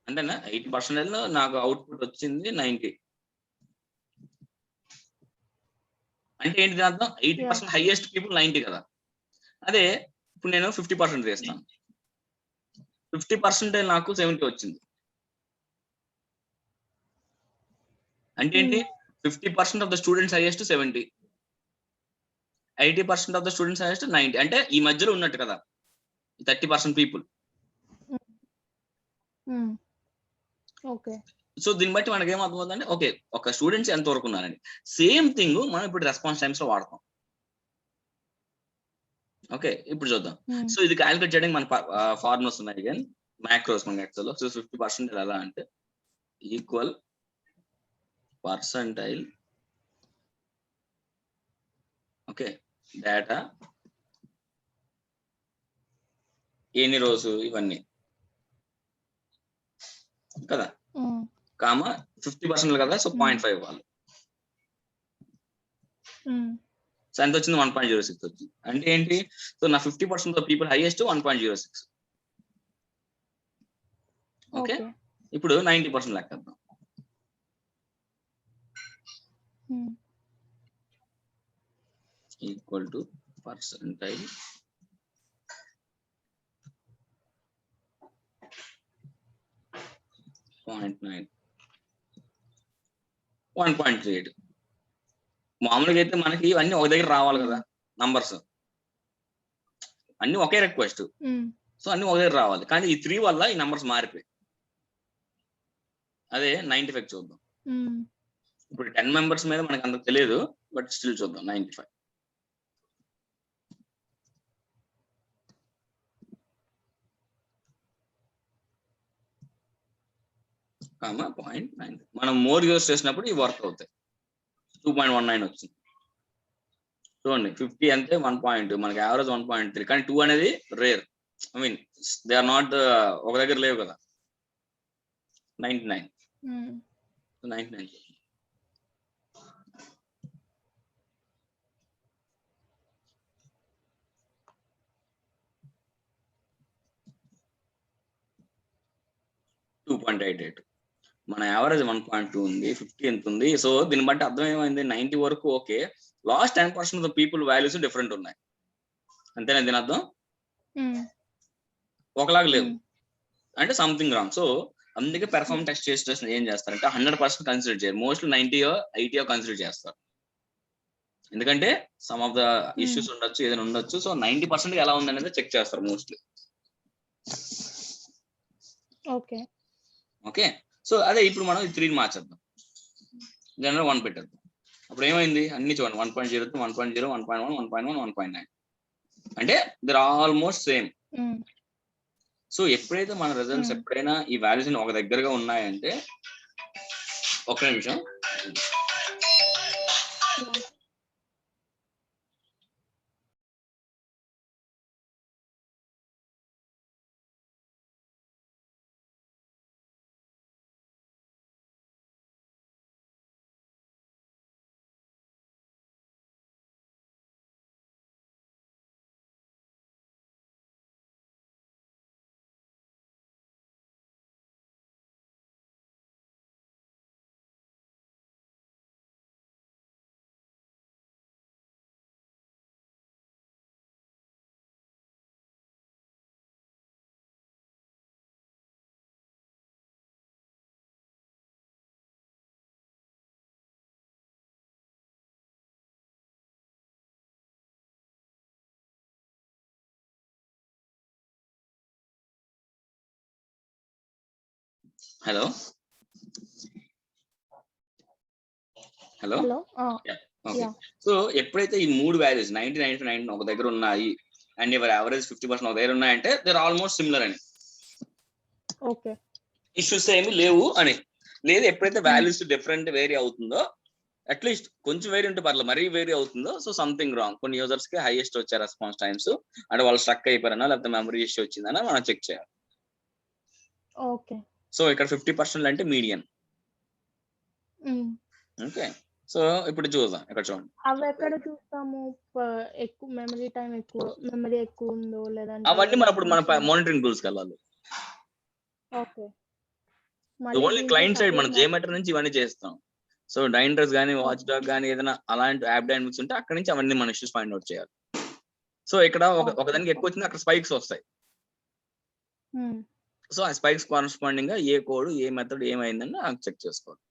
అంటేనా? 80% నాకు అవుట్పుట్ వచ్చింది 90 అంటే ఏంటి అర్థం? 80% హైయెస్ట్ పీపుల్ 90 కదా. అదే ఇప్పుడు నేను 50% చేస్తాను, 50% నాకు 70 వచ్చింది. అంటే ఏంటి? 50% of the students highest 70, 80% of the students highest 90. అంటే ఈ మధ్యలో ఉన్నట్టు కదా 30% పీపుల్. ఓకే, సో దీన్ని బట్టి మనకి ఏం అర్థమవుతుందంటే ఓకే ఒక స్టూడెంట్స్ ఎంత వరకు ఉన్నారని. సేమ్ థింగ్ మనం ఇప్పుడు రెస్పాన్స్ టైమ్స్ లో వాడతాం. ఓకే, ఇప్పుడు చూద్దాం. సో ఇది క్యాలిక్యులేట్ చేయడానికి మన ఫార్ములాస్ ఉన్నాయి, అగైన్ మ్యాక్రోస్ మన ఎక్సెల్ లో. సో 50% ఎలా అంటే ఈక్వల్ పర్సంటైల్, ఓకే, డేటా ఎన్ని రోజు ఇవన్నీ కదా, కామా 50% కదా, సో 0.5 వాళ్ళు. సో ఎంత వచ్చింది? 1.06 వచ్చింది. అంటే ఏంటి? సో నా 50% ఆఫ్ పీపుల్ హైయెస్ట్ 1.06. ఓకే, ఇప్పుడు 90% లెక్కేద్దాం. Equal to percentile .9 1.38. మామూలుగా అయితే మనకి ఇవన్నీ ఒక దగ్గర రావాలి కదా నంబర్స్, అన్ని ఒకే రిక్వెస్ట్, సో అన్ని ఒక దగ్గర రావాలి. కానీ ఈ 3 వల్ల ఈ నంబర్స్ మారిపోయి. అదే 95 చూద్దాం. ఇప్పుడు 10 మెంబర్స్ మీద మనకు అంత తెలియదు, బట్ స్టిల్ చూద్దాం. 95 0.9. మనం మోర్ యూస్ చేసినప్పుడు ఇవి వర్క్ అవుతాయి. 2.19 వచ్చింది చూడండి. 50 అంటే 1.2, మనకి యావరేజ్ 1.3, కానీ 2 అనేది rare. I mean they are not ఒక దగ్గర లేవు కదా. 99 99 2.88, మన యావరేజ్ 1.2 ఉంది. 50 ఎంత ఉంది. సో దీన్ని బట్టి అర్థం ఏమైంది, 90 వరకు okay, last 10% of the people values different ఉన్నాయి. అంతేనా దీని అర్థం? ఒకలాగా లేవు అంటే సంథింగ్ రాంగ్. సో అందుకే పెర్ఫార్మ్ టెస్ట్ చేసి ఏం చేస్తారంటే 100% కన్సిడర్ చేయరు. మోస్ట్లీ 90 80 కన్సిడర్ చేస్తారు. ఎందుకంటే సమ్ ఆఫ్ ద ఇష్యూస్ ఉండొచ్చు, ఏదైనా ఉండొచ్చు. సో 90% ఎలా ఉంది అనేది చెక్ చేస్తారు మోస్ట్లీ. ఓకే ఓకే, సో అదే ఇప్పుడు మనం 3 మార్చేద్దాం, జనరల్ 1 పెట్టేద్దాం. అప్పుడు ఏమైంది అన్ని చూడండి, 1.0, 1.0, 1.1, 1.1, 1.9 అంటే దర్ ఆల్మోస్ట్ సేమ్. సో ఎప్పుడైతే మన రిజల్ట్స్ ఎప్పుడైనా ఈ వాల్యూస్ ఒక దగ్గరగా ఉన్నాయంటే, ఒక నిమిషం, హలో హలో ఓకే. సో ఎప్పుడైతే ఈ 3 వాల్యూస్ 90, 95 ఒక దగ్గర ఉన్నాయి అండ్ ఎవరి యావరేజ్ 50% ఒక దగ్గర ఉన్నాయంటే దేర్ ఆల్మోస్ట్ సిమిలర్ అని. ఓకే, ఇష్యూస్ ఏమి లేవు అని. లేదు ఎప్పుడైతే వాల్యూస్ డిఫరెంట్ వేరీ అవుతుందో, అట్లీస్ట్ కొంచెం వేరీ ఉంటే పర్లేదు, మరీ వేరీ అవుతుందో, సో సంథింగ్ రాంగ్. కొన్ని యూజర్స్ కి హైయెస్ట్ వచ్చే రెస్పాన్స్ టైమ్స్ అంటే వాళ్ళు స్ట్రక్ అయిపోయారన్నా, లేకపోతే మెమరీ ఇష్యూ వచ్చిందన్నా మనం చెక్ చేయాలి. ఓకే, సో ఇక్కడ 50% అంటే మీడియన్. ఓకే, సో ఇప్పుడు చూద్దాం, ఇక్కడ చూడండి. అవి ఎక్కడ చూస్తాము? ఎక్కువ మెమరీ టైం, మెమరీ ఎక్కువ ఉందో లేదంటే అవన్నీ మనం ఇప్పుడు మన మానిటరింగ్ టూల్స్ కి వెళ్ళాలి. ఓకే, ఓన్లీ క్లయింట్ సైడ్ మన జేమెటర్ నుంచి ఇవన్నీ చేస్తాం. సో డైండ్రస్ కానీ, వాచ్ డాగ్ కానీ, ఏదైనా అలాంటి యాప్ డైనమిక్స్ ఉంటే అక్కడ నుంచి అవన్నీ మన ఇష్యూస్ ఫైండ్ అవుట్ చేయాలి. సో ఇక్కడ ఒకదానికి ఎక్కువ వచ్చింది, అక్కడ స్పైక్స్ వస్తాయి. సో ఆ స్పైక్స్ కరెస్పాండింగ్ గా ఏ కోడ్, ఏ మెథడ్ ఏమైందని చెక్ చేసుకోవాలి.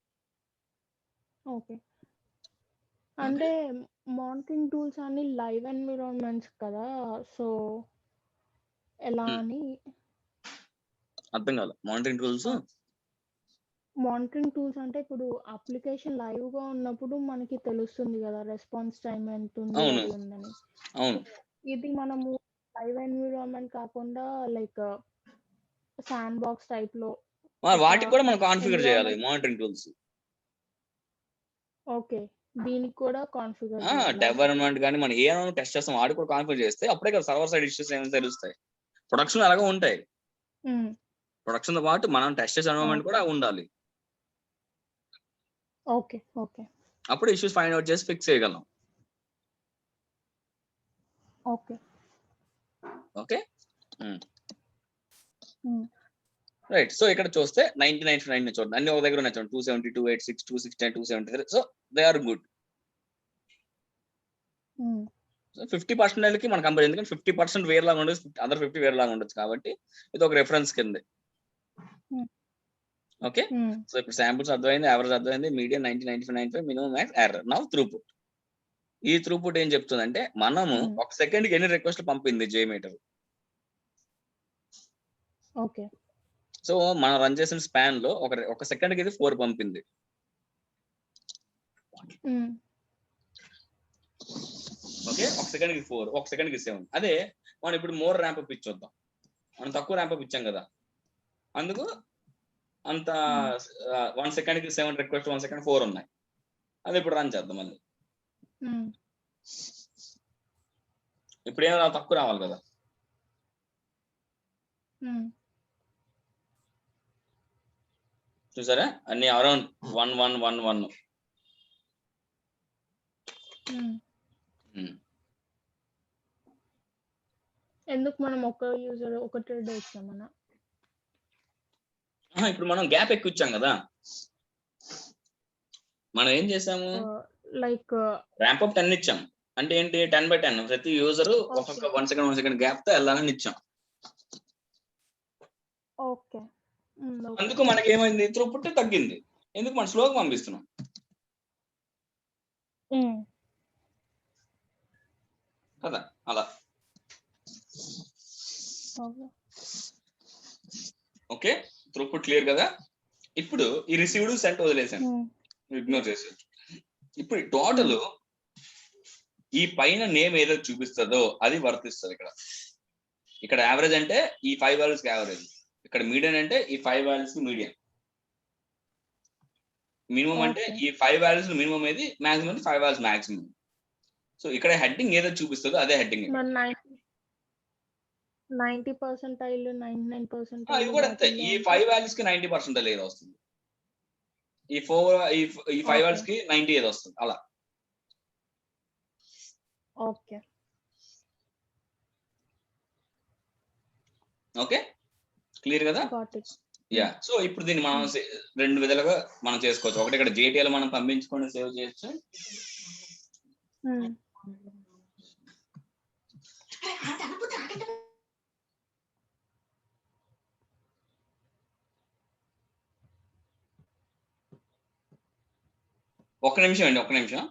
ఓకే, అంటే మానిటరింగ్ టూల్స్ అన్ని లైవ్ ఎన్విరాన్మెంట్స్ కదా, సో ఎలా అని అర్థం కాదు. మానిటరింగ్ టూల్స్ అంటే ఇప్పుడు అప్లికేషన్ లైవ్ గా ఉన్నప్పుడు మనకి తెలుస్తుంది కదా రెస్పాన్స్ టైం ఎంత ఉంది అది ఉందని. అవును, ఇది మనము లైవ్ ఎన్విరాన్మెంట్ కాకుండా లైక్ శాండ్ బాక్స్ టైప్ లో వాటికి కూడా మనం కాన్ఫిగర్ చేయాలి మానిటరింగ్ టూల్స్. ఓకే, దీనికి కూడా కాన్ఫిగర్ డెవలప్మెంట్ కానీ మనం ఏమైనా టెస్ట్ చేస్తాం వాటికి కూడా కాన్ఫిగర్ చేస్తే అప్పుడే కదా సర్వర్ సైడ్ ఇష్యూస్ ఏమైనా తెలుస్తాయి. ప్రొడక్షన్ అలాగే ఉంటాయి. ప్రొడక్షన్ తో పాటు మనం టెస్ట్ చేసే ఎన్విరాన్మెంట్ కూడా ఉండాలి. ఓకే ఓకే, అప్పుడు ఇష్యూస్ ఫైండ్ అవుట్ చేసి ఫిక్స్ చేయగలం. Okay okay right. సో ఇక్కడ చూస్తే 99 చూడండి, అన్ని ఒక దగ్గర ఉన్నాయి చూడండి. 270, 286, 269, 273. So they are good. 50% కి మనం కంపేర్, ఎందుకంటే 50% వేరేలాగా ఉండొచ్చు, అదర్ 50 వేరేలాగా ఉండొచ్చు, కాబట్టి ఇది ఒక రెఫరెన్స్ కింద. ఓకే, సో ఇప్పుడు శాంపుల్స్ అర్థమైంది, యావరేజ్ అర్థమైంది, medium 90, 95, 95, minimum max, error. Now throughput. ఈ త్రూపుట్ ఏం చెప్తుందంటే మనము ఒక సెకండ్ కి ఎన్ని రిక్వెస్ట్లు పంపింది జేమీటర్. ఓకే, సో మనం రన్ చేసిన స్పాన్ లో ఒక సెకండ్ కి ఇది 4 పంపింది. ఓకే, ఒక సెకండ్ కి 4, ఒక సెకండ్ కి 7. అదే మనం ఇప్పుడు మోర్ ర్యాంప్ అప్ ఇచ్చొద్దాం. మనం తక్కువ ర్యాంప్ అప్ ఇచ్చాం కదా, అందుకు అంత 1 సెకండ్కి 7 రిక్వెస్ట్ 1 సెకండ్ 4 ఉన్నాయి. అది ఇప్పుడు రన్ చేద్దాం మళ్ళీ. ఇప్పుడు ఏమైనా తక్కువ రావాలి కదా. చూసారా అన్ని అరౌండ్ 1111. ఎందుకు మనం ఒక యూజర్ ఒకటే డే ఇచ్చామన్నా? ఇప్పుడు మనం గ్యాప్ ఎక్కువ ఇచ్చాం కదా. మనం ఏం చేసాము, లైక్ ర్యాంప్ అప్ 10 ఇచ్చాం. అంటే ఏంటి 10/10 ప్రతి యూజర్ ఒక్కొక్క 1 సెకండ్ గ్యాప్ తో వెళ్ళాలని ఇచ్చాం. ఓకే. అందుకు మనకి ఏమైంది, త్రూపుట్ తగ్గింది. ఎందుకు మనం స్లోగా పంపిస్తున్నాం కదా అలా. ఓకే, త్రూపుట్ క్లియర్ కదా. ఇప్పుడు ఈ రిసీవ్డ్ సెంట్ వదిలేసాను, ఇగ్నోర్ చేసాను. ఇప్పుడు టోటల్ ఈ పైన నేమ్ ఏదో చూపిస్తుందో అది వర్తిస్తుంది. ఇక్కడ యావరేజ్ అంటే ఈ 5 వాల్యూస్ కి యావరేజ్, ఇక్కడ మీడియన్ అంటే ఈ 5 వాల్యూస్ కి మీడియన్, మినిమం అంటే ఈ 5 వాల్యూస్ మినిమం ఏది, మాక్సిమం అంటే 5 వాల్యూస్ మాక్సిమం. సో ఇక్కడ హెడ్డింగ్ ఏదో చూపిస్తుందో అదే హెడ్డింగ్. 90% 99% ఇవి కూడా అంతే. ఈ 5 వాల్యూస్ కి 90% ఏదో వస్తుంది, ఈ 5 వాల్యూస్ కి 90 ఏదో వస్తుంది అలా. ఓకే ఓకే క్లియర్ కదా. యా. సో ఇప్పుడు దీన్ని మనం 2 విధాలుగా మనం చేసుకోవచ్చు. ఒకటి ఇక్కడ JTL మనం పంపించుకొని సేవ్ చేయొచ్చు. ఒక్క నిమిషం అండి, ఒక్క నిమిషం.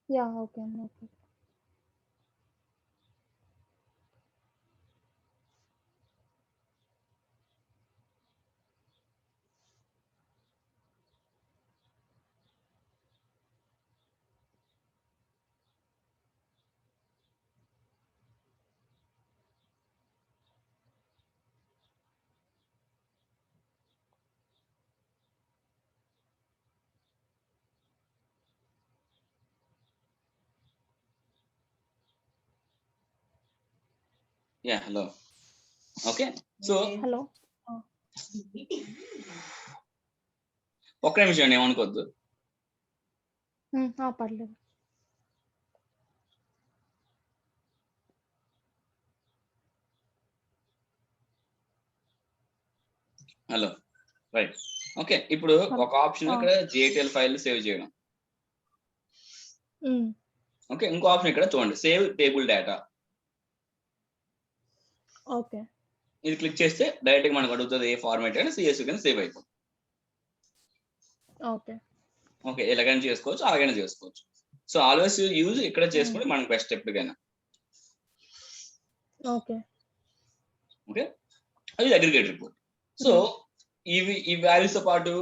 Yeah okay okay. Yeah hello. Okay so hello, ఒక్క నిమిషం అండి, ఏమనుకోవద్దు. పర్లేదు. Hello, right. ఓకే ఇప్పుడు ఒక ఆప్షన్ ఇక్కడ JTL ఫైల్ సేవ్ చేయడం. ఓకే, ఇంకో ఆప్షన్ ఇక్కడ చూడండి, సేవ్ టేబుల్ డేటా. ఓకే, ఇది క్లిక్ చేస్తే డైరెక్ట్ గా మనకు అడుగుతుంది ఏ ఫార్మాట్ అయినా CSV కింద సేవ్ అయిపోతుంది. ఓకే ఓకే, ఎలాగైనా చేసుకోవచ్చు, అలాగైనా చేసుకోవచ్చు. సో ఆల్వేస్ యూజ్ ఇక్కడ చేసుకుంటే మనకు బెస్ట్ ఎప్పటికైనా. ఓకే ఓకే, అది అగ్రిగేట్ రిపోర్ట్. సో ఈ వాల్యూస్ తో పాటు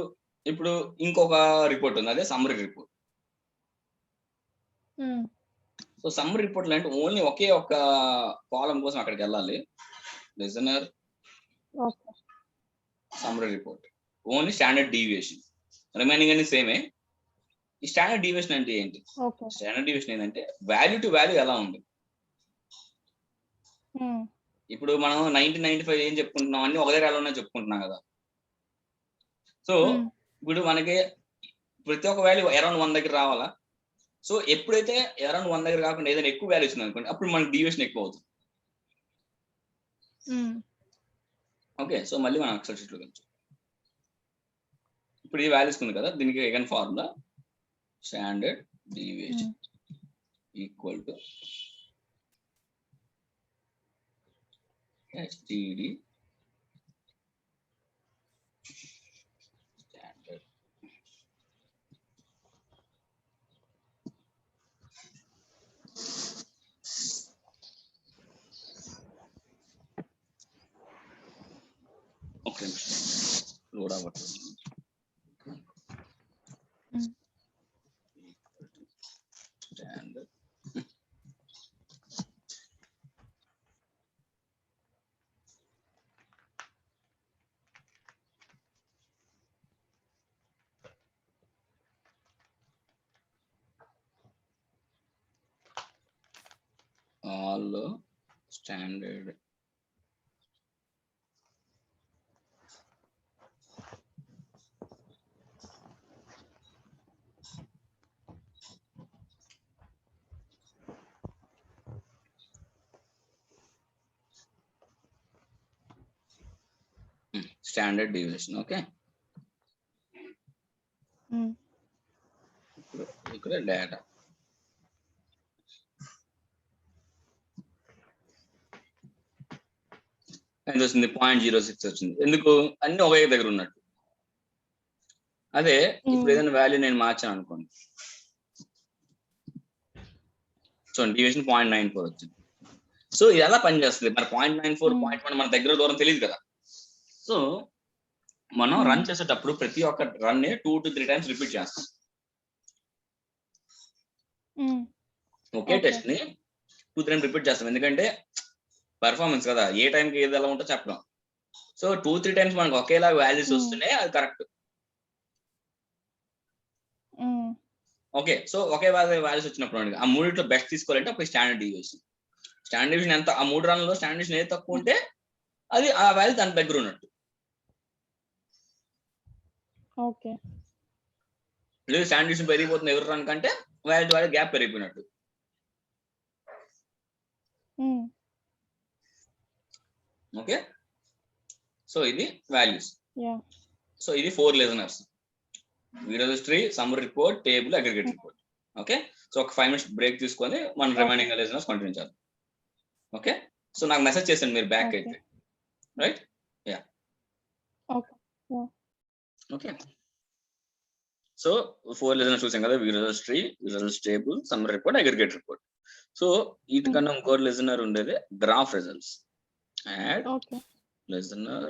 ఇప్పుడు ఇంకొక రిపోర్ట్ ఉంది, అదే summary report. So summary report అంటే ఓన్లీ ఒకే ఒక కాలం కోసం అక్కడికి వెళ్ళాలి. Listener summary report, only standard deviation, remaining అన్ని సేమే. ఈ స్టాండర్డ్ డీవియేషన్ అంటే ఏంటి? స్టాండర్డ్ డీవియేషన్ ఏంటంటే వాల్యూ టు వాల్యూ ఎలా ఉంది. ఇప్పుడు మనం 90-95 ఏం చెప్పుకుంటున్నాం, అన్ని ఒక దగ్గర ఎలా ఉన్నాయో చెప్పుకుంటున్నాం కదా. సో ఇప్పుడు మనకి ప్రతి ఒక్క వాల్యూ అరౌండ్ 1 దగ్గర రావాలా. సో ఎప్పుడైతే అరౌండ్ 1 దగ్గర కాకుండా ఏదైనా ఎక్కువ వాల్యూ వచ్చింది అనుకోండి, అప్పుడు మనకి డీవియేషన్ ఎక్కువ అవుతుంది. ఓకే, సో మళ్ళీ మనం ఎక్సెల్ షీట్ లో కొంచెం ఇప్పుడు ఈ వాల్యూస్ ఉంది కదా, దీనికి again formula standard deviation equal to STD standard. Okay, load అవ్వట్లేదు. Standard all standard standard deviation. Okay, ఇక్కడ డేటా ఎంత వచ్చింది? 0.06 వచ్చింది. ఎందుకు? అన్ని ఒకే దగ్గర ఉన్నట్టు. అదే ఇప్పుడు ఏదైనా వాల్యూ నేను మార్చాను అనుకోండి, చూడండి డీవియేషన్ 0.94 వచ్చింది. సో ఇది ఎలా పనిచేస్తుంది? మరి 0.94 0.1 మన దగ్గర దూరం తెలియదు కదా. సో మనం రన్ చేసేటప్పుడు ప్రతి ఒక్క రన్ 2 to 3 టైమ్స్ రిపీట్ చేస్తాం. ఒకే టెస్ట్ ని 2-3 టైమ్స్ రిపీట్ చేస్తాం, ఎందుకంటే పర్ఫార్మెన్స్ కదా, ఏ టైంకి ఏది ఎలా ఉంటుందో చెప్పడం. సో 2-3 టైమ్స్ మనకు ఒకేలా వాల్యూస్ వస్తేనే అది కరెక్ట్. ఓకే, సో ఒకే వాల్యూస్ వచ్చినప్పుడు ఆ మూడిట్లో బెస్ట్ తీసుకోవాలంటే అప్పుడు స్టాండర్డ్ డీవియేషన్. స్టాండర్డ్ డీవియేషన్ ఎంత? ఆ 3 రన్లలో స్టాండర్డ్ డీవియేషన్ ఏది తక్కువ ఉంటే అది ఆ వాల్యూ దాని దగ్గర ఉన్నట్టు. ఓకే, లేదు స్టాండర్డ్ డీవియేషన్ పెరిగిపోతుంది ఎవరి రన్ కంటే వాల్యూ గ్యాప్ పెరిగిపోయినట్టు. ఓకే, సో ఇది వాల్యూస్. సో ఇది 4 listeners: video history, summary report, table, aggregate report. Okay, so ఒక 5 minutes బ్రేక్ తీసుకొని మనం రిమైనింగ్ లిజనర్స్ కంటిన్యూ చేద్దాం. ఓకే, సో నాకు మెసేజ్ చేయండి మీరు బ్యాక్ అయితే, right? Yeah, okay. So 4 listeners చూసాం కదా: video history, results table, summary report, aggregate report. So వీటికన్నా ఇంకో లిజనర్ ఉండేది graph results. Add listener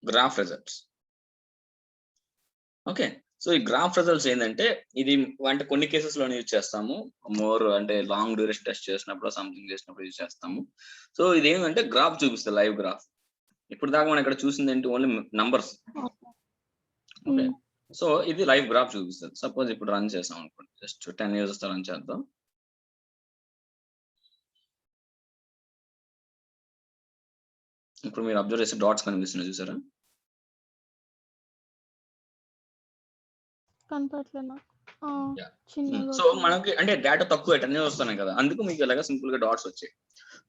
graph results. Okay, so ఈ గ్రాఫ్ రిజల్ట్స్ ఏంటంటే ఇది అంటే కొన్ని కేసెస్ లోనే యూజ్ చేస్తాము, మోర్ అంటే లాంగ్ డ్యూరేషన్ టెస్ట్ చేసినప్పుడు సంథింగ్ చేసినప్పుడు యూజ్ చేస్తాము. సో ఇది ఏంటంటే గ్రాఫ్ చూపిస్తుంది, లైవ్ గ్రాఫ్. ఇప్పుడు దాకా మనం ఇక్కడ చూసింది ఏంటి? Only numbers. ఓకే, సో ఇది లైవ్ గ్రాఫ్ చూపిస్తుంది. సపోజ్ ఇప్పుడు రన్ చేసాం అనుకోండి, జస్ట్ 10 users తో రన్ చేద్దాం. ఇప్పుడు మీరు అబ్జర్వ్ చేసే డాట్స్ కనిపిస్తున్నాయి, చూసారా? సో మనకి అంటే డేటా తక్కువ 10 వస్తున్నాయి కదా, అందుకు మీకు ఇలాగా సింపుల్ గా డాట్స్ వచ్చాయి.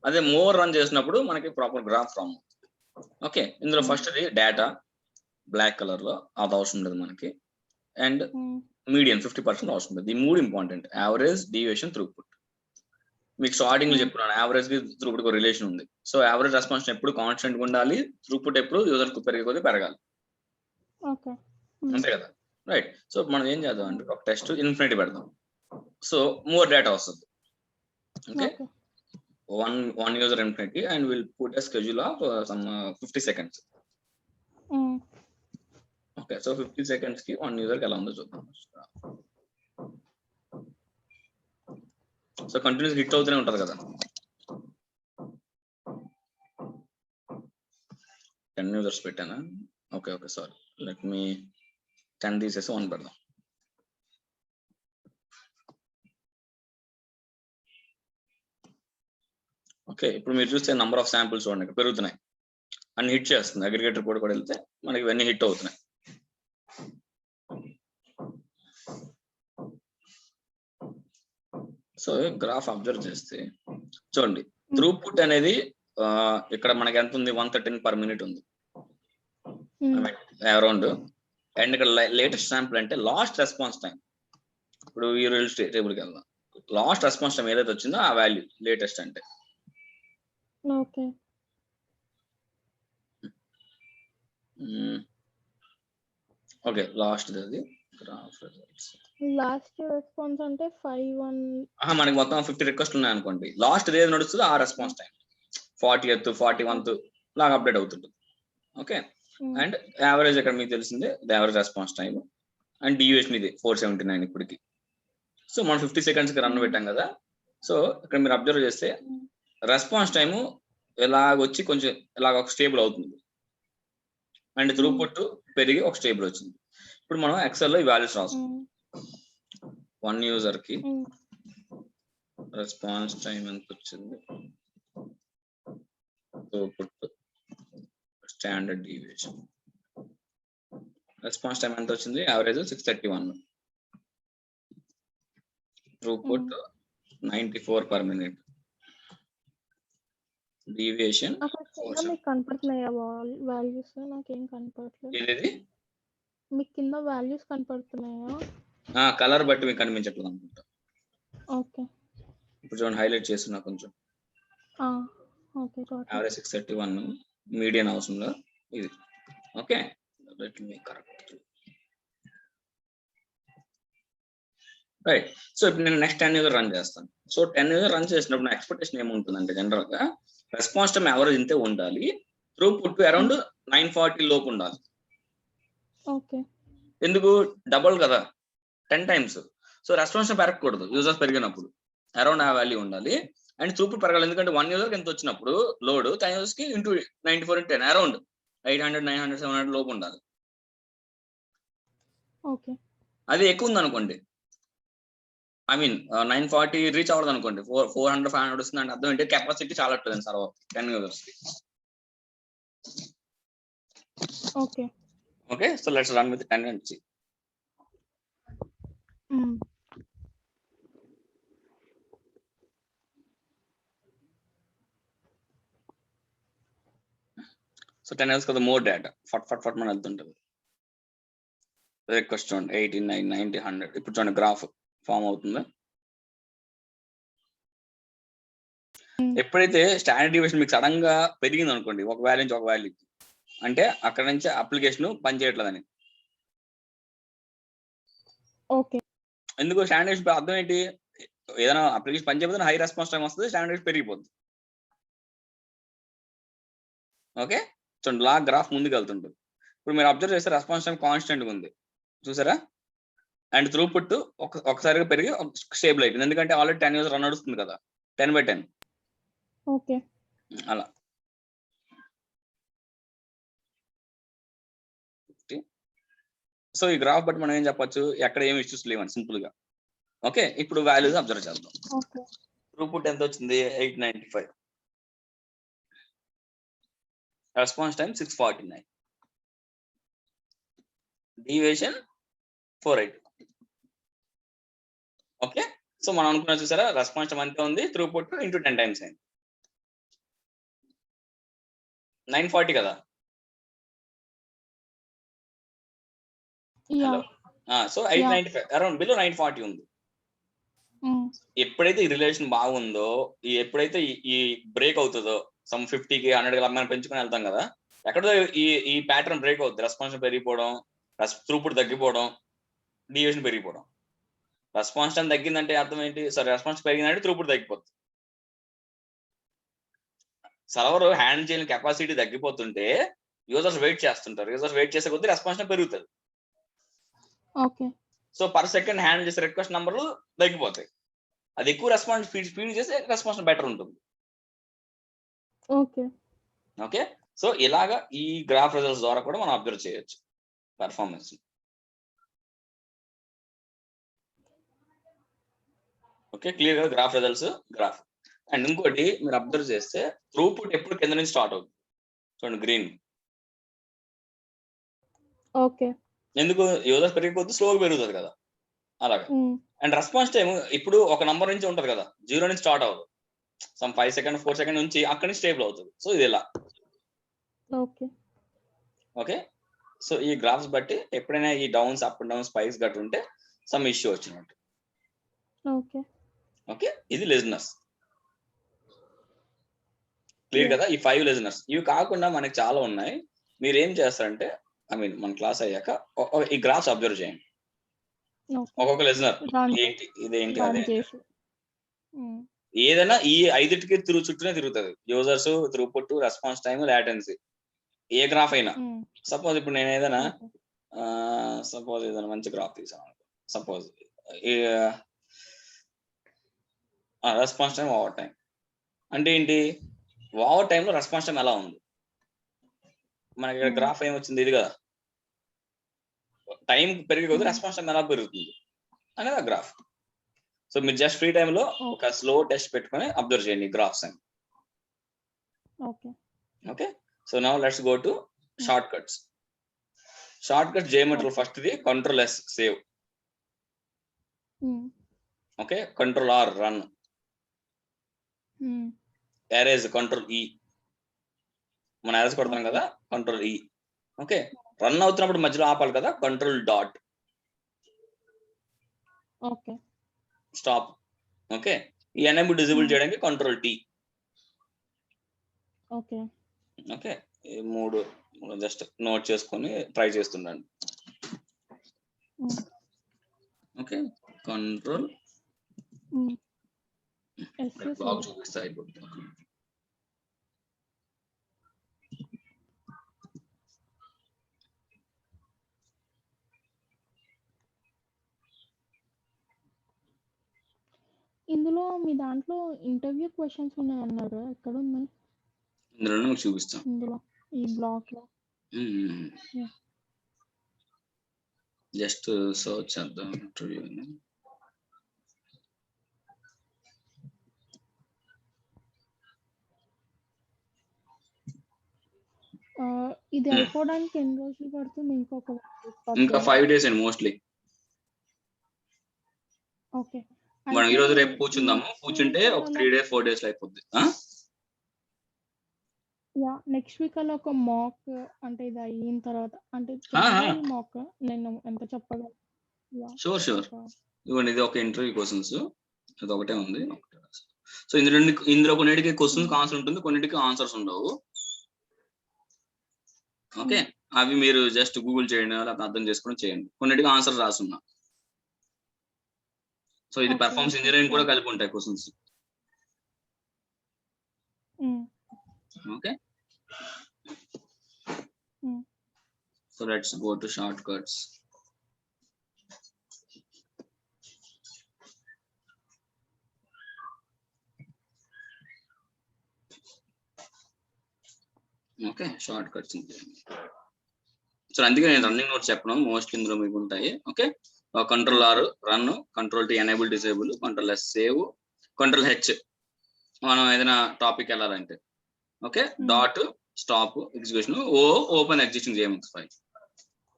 అదే మోర్ రన్ చేసినప్పుడు మనకి ప్రాపర్ గ్రాఫ్ ఫామ్ అవుతుంది. ఓకే, ఇందులో ఫస్ట్ డేటా బ్లాక్ కలర్ లో, అది అవసరం ఉండదు మనకి. అండ్ మీడియన్ 50% అవసరం ఉండదు. ఈ 3 ఇంపార్టెంట్: యావరేజ్, డీవియేషన్, త్రూపుట్. మీకు స్టార్టింగ్ లో చెప్తున్నాను, యావరేజ్ కి త్రూపుట్ కి రిలేషన్ ఉంది. సో యావరేజ్ రెస్పాన్స్ ఎప్పుడు కాన్స్టెంట్ గా ఉండాలి, త్రూపుట్ ఎప్పుడు యూజర్ కు పెరగాలి. అంతే కదా, రైట్? సో మనం ఏం చేద్దాం అంటే ఒక టెస్ట్ ఇన్ఫినిటీ పెడదాం. సో మోర్ డేటా వస్తుంది. Okay, one user infinity and we'll put a schedule of some 50 seconds. Okay, so 50 seconds ki one user ki ela undo chuddam. So continuous hit avutune untadi kada. 10 users pettana. Okay, sorry, let me 10 తీసేసి 1 పెడదాం. Okay, ఇప్పుడు మీరు చూస్తే number of samples చూడండి పెరుగుతున్నాయి, అన్ని hit చేస్తుంది. Aggregate report కూడా వెళ్తే మనకి ఇవన్నీ హిట్ అవుతున్నాయి. సో గ్రాఫ్ అబ్జర్వ్ చేస్తే చూడండి, త్రూపుట్ అనేది ఇక్కడ మనకి ఎంత ఉంది? 113 per minute ఉంది అరౌండ్. అండ్ ఇక్కడ లేటెస్ట్ శాంపుల్ అంటే లాస్ట్ రెస్పాన్స్ టైం. ఇప్పుడు ఈ రిజల్ట్స్ టేబుల్కి వెళ్దాం. లాస్ట్ రెస్పాన్స్ టైం ఏదైతే వచ్చిందో ఆ వాల్యూ లేటెస్ట్ అంటే. ఓకే, లాస్ట్ అది గ్రాఫ్ రిజల్ట్స్. లాస్ట్ రెస్పాన్స్ అంటే 5-1. మనకి మొత్తం 50 రిక్వెస్ట్లు ఉన్నాయి అనుకోండి, లాస్ట్ ఏది నడుస్తుందో ఆ రెస్పాన్స్ టైం 40th 41th లాగా అప్డేట్ అవుతుంటుంది. ఓకే, అండ్ యావరేజ్ ఇక్కడ మీకు తెలిసిందే average response time. And deviation ఇది 479 ఇప్పటికి. సో మనం 50 seconds కి రన్ పెట్టాం కదా. సో ఇక్కడ మీరు అబ్జర్వ్ చేస్తే రెస్పాన్స్ టైము ఎలాగొచ్చి కొంచెం ఇలాగ ఒక స్టేబుల్ అవుతుంది. అండ్ త్రూపుట్ పెరిగి ఒక స్టేబుల్ వచ్చింది. ఇప్పుడు మనం ఎక్సెల్ లో ఈ వాల్యూస్ రాస్తాం. 1 యూజర్ కి హ్మ్. రెస్పాన్స్ టైం ఎంత వచ్చింది, throughput standard deviation response time ఎంత వచ్చింది, average 631, throughput 94 per minute, deviation అక్కడ కింద మీకు కనపడుతున్నాయా వాల్యూస్? నాకేం కనపడట్లేదు. ఏది మీకు కింద వాల్యూస్ కనపడుతున్నాయా? కలర్ బట్టి మీకు కనిపించట్లేదు అనుకుంటా. ఓకే. ఇప్పుడు చూడండి, హైలైట్ చేస్తున్నా కొంచెం. ఓకే. యావరేజ్ 631, మీడియన్ అవసరంలో ఇది. Okay, let me correct. Right. So ఇప్పుడు నేను నెక్స్ట్ 10 యూజర్ రన్ చేస్తాను. సో 10 యూజర్ రన్ చేసినప్పుడు నా ఎక్స్పెక్టేషన్ ఏముంటుందంటే, జనరల్ గా రెస్పాన్స్ టైం యావరేజ్ ఇంతే ఉండాలి, త్రూపుట్ అరౌండ్ 940 లోపు ఉండాలి. ఓకే. ఎందుకు? డబుల్ కదా, 10 టైమ్స్. సో రెస్పాన్స్ టైం పెరగకూడదు, యూజర్స్ పెరిగినప్పుడు అరౌండ్ ఆ వాల్యూ ఉండాలి. అండ్ త్రూపుట్ పెరగాలి, ఎందుకంటే 1 యూజర్ ఎంత వచ్చినప్పుడు లోడ్ 10 యూజర్స్ కి ఇంటూ 94 into 10 అరౌండ్ 800, 900, 700 లోపు ఉండాలి. ఓకే. అది ఎక్కువ ఉంది అనుకోండి, ఐ మీన్ 940 రీచ్ అవ్వదు అనుకోండి, 400, 500 వస్తుంది అంటే అర్థం ఏంటి, కెపాసిటీ చాలా ఉంటుంది సర్వర్ 10 యూజర్స్ కి. Okay. Okay, so let's run with 10 and see. So 10 users కదా, మోర్ డేటా ఫట్ మన వెళ్తుంటుంది. రిక్వెస్ట్ చూడండి 80, 90, 90, 100. ఇప్పుడు చూడండి గ్రాఫ్ ఫామ్ అవుతుంది. ఎప్పుడైతే స్టాండర్డ్ డీవియేషన్ మీకు సడన్ గా పెరిగింది అనుకోండి, ఒక వాల్యూ నుంచి ఒక వాల్యూకి, అంటే అక్కడ నుంచి అప్లికేషన్ పనిచేయట్లేదని. ఓకే. ఎందుకు? స్టాండర్డ్ అర్థం ఏంటి, ఏదైనా అప్లికేషన్ పనిచేయకపోతే హై రెస్పాన్స్ టైం వస్తుంది, స్టాండర్డ్ పెరిగిపోతుంది. ఓకే, చూడండి లా గ్రాఫ్ ముందుకు వెళ్తుంటుంది. ఇప్పుడు మీరు అబ్జర్వ్ చేస్తే రెస్పాన్స్ టైం కాన్స్టెంట్ గా ఉంది, చూసారా? అండ్ త్రూపుట్ ఒకసారిగా పెరిగి స్టేబుల్ అయిపోయింది, ఎందుకంటే ఆల్రెడీ 10 యూజర్ రన్ నడుస్తుంది కదా, 10/10. ఓకే. అలా. సో ఈ గ్రాఫ్ బట్టి మనం ఏం చెప్పొచ్చు, ఎక్కడ ఏమి ఇష్యూస్ లేవని సింపుల్ గా. ఓకే, ఇప్పుడు వాల్యూస్ అబ్జర్వ్ చేద్దాం. ఓకే. త్రూపుట్ ఎంత వచ్చింది, 895, response time 649, deviation 480. Okay, so మనం అనుకున్నా చూసారా, రెస్పాన్స్ టైం అంతే ఉంది, త్రూపుట్ ఇంటూ 10 టైమ్స్ అయింది, 940 కదా. సో 895 అరౌండ్ బిలో 940 ఉంది. ఎప్పుడైతే ఈ రిలేషన్ బాగుందో, ఎప్పుడైతే ఈ బ్రేక్ అవుతుందో, సమ్ 50కి 100కి మనం పెంచుకొని వెళ్తాం కదా, ఎక్కడో ఈ ప్యాటర్న్ బ్రేక్ అవుతుంది, రెస్పాన్స్ పెరిగిపోవడం, త్రూపుట్ తగ్గిపోవడం, డీవియేషన్ పెరిగిపోవడం. రెస్పాన్స్ టైం తగ్గిందంటే అర్థం ఏంటి, సారీ రెస్పాన్స్ పెరిగిందంటే త్రూపుట్ తగ్గిపోతుంది. సర్వర్ హ్యాండిల్ చేయని కెపాసిటీ తగ్గిపోతుంటే యూజర్స్ వెయిట్ చేస్తుంటారు, యూజర్స్ వెయిట్ చేసే కొద్దీ రెస్పాన్స్ టైం పెరుగుతుంది. Okay. So per second handle చేసే రిక్వెస్ట్ నంబర్లు తగ్గిపోతాయి, అది ఎక్కువ రెస్పాన్స్ స్పీడ్ చేస్తే రెస్పాన్స్ బెటర్ ఉంటుంది. ఓకే. ఓకే, సో ఇలాగా ఈ గ్రాఫ్ రిజల్ట్స్ ద్వారా కూడా మనం అబ్జర్వ్ చేయొచ్చు పెర్ఫార్మెన్స్. ఓకే, క్లియర్ గా గ్రాఫ్ రిజల్ట్స్ గ్రాఫ్. అండ్ ఇంకోటి మీరు అబ్జర్వ్ చేస్తే త్రూపుట్ ఎప్పుడు కింద నుంచి స్టార్ట్ అవుతుంది, చూడండి గ్రీన్. ఓకే. ఎందుకు? యూజర్స్ పెరిగిపోతే స్లోగా పెరుగుతుంది కదా, అలాగా. అండ్ రెస్పాన్స్ టైం ఇప్పుడు ఒక నంబర్ నుంచి ఉంటది కదా, 0 నుంచి స్టార్ట్ అవ్వదు, సమ్ 5 సెకండ్ 4 సెకండ్ నుంచి అక్కడి నుంచి స్టేబుల్ అవుతుంది. సో ఇది ఇలా. ఓకే. ఓకే, సో ఈ గ్రాఫ్స్ బట్టి ఎప్పుడైనా ఈ downs up and down spikes గట్టు ఉంటే సమ్ ఇష్యూ వచ్చినట్టు. ఓకే. ఓకే, ఇది లిజనర్స్. క్లియర్ కదా, ఈ 5 లిజనర్స్. ఇవి కాకుండా మనకి చాలా ఉన్నాయి. మీరు ఏం చేస్తారంటే, ఐ మీన్ మన క్లాస్ అయ్యాక ఈ గ్రాఫ్స్ అబ్జర్వ్ చేయండి, ఒక్కొక్క లిజనర్ ఏంటి, ఇదేంటి, అదే ఏదైనా ఈ 5టికి చుట్టూనే తిరుగుతుంది, users, throughput, response time, latency. ఏ గ్రాఫ్ అయినా, సపోజ్ ఇప్పుడు నేను ఏదైనా మంచి గ్రాఫ్ తీసాను, suppose response time, over time అంటే ఏంటి, ఓవర్ టైంలో రెస్పాన్స్ టైం ఎలా ఉంది, మనకి ఇక్కడ గ్రాఫ్ ఏమొచ్చింది, ఇది కదా, టైం పెరిగే కొద్ది రెస్పాన్స్ టైం ఎలా పెరుగుతుంది అనేది ఆ గ్రాఫ్. సో మీరు జస్ట్ ఫ్రీ టైంలో ఒక స్లో టెస్ట్ పెట్టుకొని అబ్జర్వ్ చేయండి గ్రాఫ్స్ అని. Okay, so now let's go to shortcuts. Shortcuts JML first the control S save. Okay, control R run. Erase control E. మనం erase కొడతాం కదా, control ఈ. Okay, run అవుతున్నప్పుడు మధ్యలో ఆపాలి కదా, control dot. Okay, stop. Okay, ఈ enable disable చేయడానికి కంట్రోల్ టీ. ఓకే ఓకే, ఈ మూడు జస్ట్ నోట్ చేసుకొని ట్రై చేస్తున్నాను. ఓకే, కంట్రోల్ బ్లాక్ చూపిస్తా అయిపోతుంది. ఇందులో మీ దాంట్లో ఇంటర్వ్యూ క్వశ్చన్స్ ఉన్నాయన్నారు, ఎక్కడ ఉన్నాయి? ఇందులో మీకు చూపిస్తాం. ఇందులో ఈ బ్లాక్ లో జస్ట్ సర్చ్ చేద్దాం ఇంటర్వ్యూ. ఇది అయిపోవడానికి ఎన్ని రోజులు పడుతుంది? ఇంకా 5 days అండి మోస్ట్లీ. ఓకే, మనం ఈ రోజు రేపు కూర్చుందాము, కూర్చుంటే ఒక 3 days 4 days అయిపోద్ది. నెక్స్ట్ వీక్ అలా ఒక మాక్, అంటే ఇది అయిన తర్వాత అంటే మాక్ నేను ఎంత చెప్పగలను? షూర్. ఇవ్వండి, ఇది ఒక ఇంటర్వ్యూ క్వశ్చన్స్, ఇది ఒకటే ఉంది. సో ఇందులో కొన్నిటికి క్వశ్చన్స్ ఆన్సర్ ఉంటుంది, కొన్నిటికి ఆన్సర్స్ ఉండవు. ఓకే, అవి మీరు జస్ట్ గూగుల్ చేయండి, అలా అర్థం చేసుకుని చేయండి. కొన్నిటికి ఆన్సర్ రాసున్నా. సో ఇది పెర్ఫార్మెన్స్ ఇంజనీరింగ్ కూడా కలిపి ఉంటాయి questions. Okay, so let's go to shortcuts. Okay, shortcuts. So అందుకే నేను రన్నింగ్ నోట్స్ చెప్పను, మోస్ట్ ఇందులో మీకు ఉంటాయి. Okay, control R run, control T enable disable, control S save, control H మనం ఏదైనా టాపిక్ వెళ్ళాలంటే. Okay, dot stop execution, O open existing JMX file.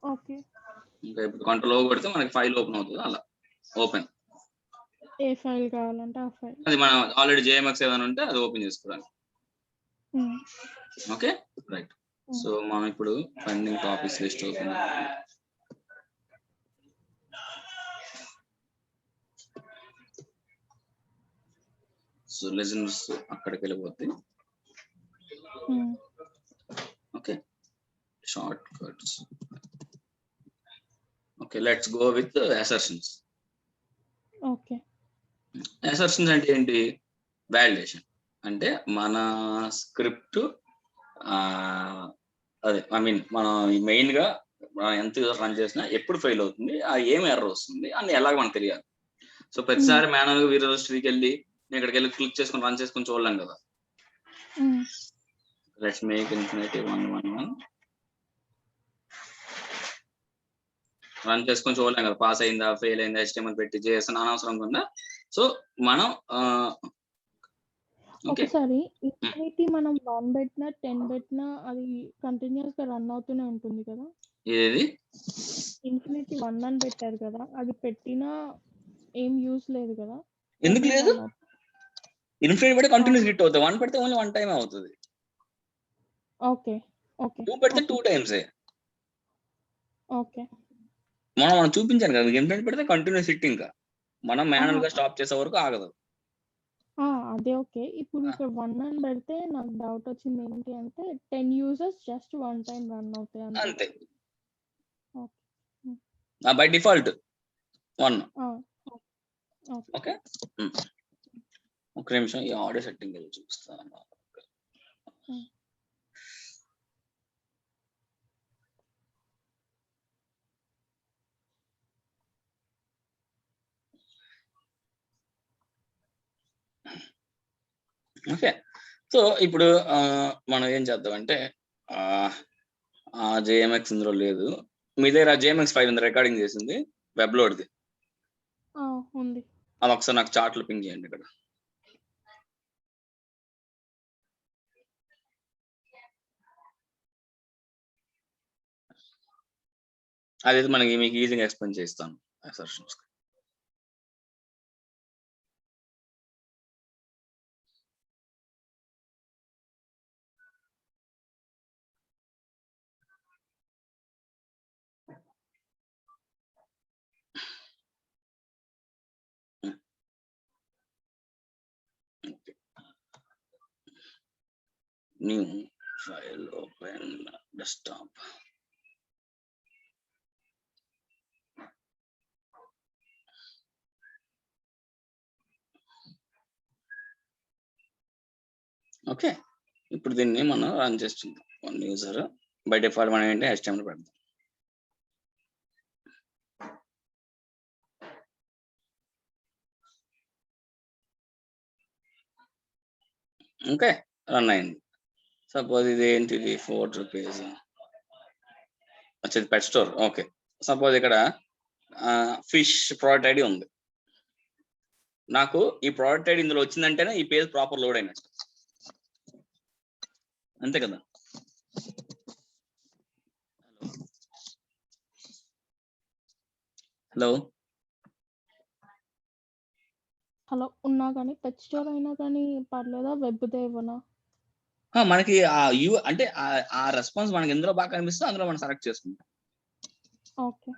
Okay, ఇంకా ఇప్పుడు కంట్రోల్ ఓ కొడితే మనకి ఫైల్ ఓపెన్ అవుతుంది. అలా ఓపెన్, ఏ ఫైల్ కావాలంటే ఆ ఫైల్, అది మనం ఆల్రెడీ జేఎంఎక్స్ ఏదైనా ఉంటే అది ఓపెన్ చేసుకోవడానికి. Okay, right. సో మనం ఇప్పుడు pending topics list open. So లెజన్స్ అక్కడికి వెళ్ళిపోతే. Okay, shortcuts. Okay, let's go with assertions. Okay, assertions అంటే ఏంటి? వాలిడేషన్ అంటే మన స్క్రిప్ట్, అదే ఐ మీన్ మనం మెయిన్ గా ఎంత రన్ చేసినా ఎప్పుడు ఫెయిల్ అవుతుంది, ఏం ఎర్రర్ వస్తుంది అని ఎలాగ మనకు తెలియాలి. సో ప్రతిసారి మాన్యువల్ గా వీరల్ స్ట్రీకి వెళ్ళి నేను ఇక్కడికి వెళ్ళి క్లిక్ చేసుకొని రన్ చేసుకొని చూడలేం కదా. లెట్స్ మేక్ ఇన్ఫినిటీ 111 రన్ చేసుకొని చూడలేం కదా, పాస్ అయిందా ఫెయిల్ అయిందా HTML పెట్టి చేసిన అనవసరం కదా. సో మనం ఒకసారి ఇన్ఫినిటీ మనం 1 పెట్టినా 10 పెట్టినా అది కంటిన్యూస్ గా రన్ అవుతూనే ఉంటుంది కదా. ఏది ఇన్ఫినిటీ 1 అని పెట్టారు కదా, అది పెట్టినా ఏం యూస్ లేదు కదా. ఎందుకు లేదు? ఇన్ఫినిటీ పెడితే కంటిన్యూస్ హిట్ అవుతుంది, 1 పెడితే ఓన్లీ 1 టైం అవుతుంది. ఓకే ఓకే, 2 పెడితే 2 times. ఓకే, మనం చూపించాను కదా, ఇన్ఫినిటీ పెడితే కంటిన్యూస్ హిట్, ఇంకా మనం మాన్యువల్ గా స్టాప్ చేసే వరకు ఆగదు. అదే ఓకే. ఇప్పుడు ఇక్కడ 1 అని పెడితే నాకు డౌట్ వచ్చింది ఏంటి అంటే 10 యూజర్స్ జస్ట్ 1 టైం రన్ అవుతాయి అంతే. Okay, by default 1. ఓకే, ఒక నిమిషం ఈ ఆడియో సెట్టింగ్ వెళ్ళి చూపిస్తాను. ఓకే, సో ఇప్పుడు మనం ఏం చేద్దామంటే జేఎంఎక్స్ ఇందులో లేదు, మీ దగ్గర జేఎంఎక్స్ ఫైల్ ఉంది రికార్డింగ్ చేసింది వెబ్ లోడ్ది ఉంది. అది ఒకసారి నాకు చార్ట్లు పింగ్ చేయండి ఇక్కడ. అదైతే మనకి మీకు ఈజీగా ఎక్స్ప్లెయిన్ చేస్తాను assertions. New file open desktop. Okay, ఇప్పుడు దీన్ని మనం రన్ చేస్తున్నాం. వన్ యూజర్ బై డిఫాల్ట్ మనం ఏంటి HTML పెడతాం. ఓకే, రన్ అయింది. సపోజ్ ఇది ఏంటిది 4 రూపీస్ వచ్చేది పెట్ స్టోర్. ఓకే, సపోజ్ ఇక్కడ ఫిష్ ప్రోడక్ట్ ఐడి ఉంది. నాకు ఈ ప్రోడక్ట్ ఐడి ఇందులో వచ్చిందంటేనే ఈ పేజ్ ప్రాపర్ లోడ్ అయినట్టు, అంతే కదా. హలో హలో ఉన్నా కానీ పెట్ స్టోర్ అయినా కానీ పర్లేదా? వెబ్ దేవనా? మనకి ఆ యూ అంటే ఆ రెస్పాన్స్ మనకి ఎందులో బాగా కనిపిస్తుందో అందులో మనం సెలెక్ట్ చేసుకుంటాం. Okay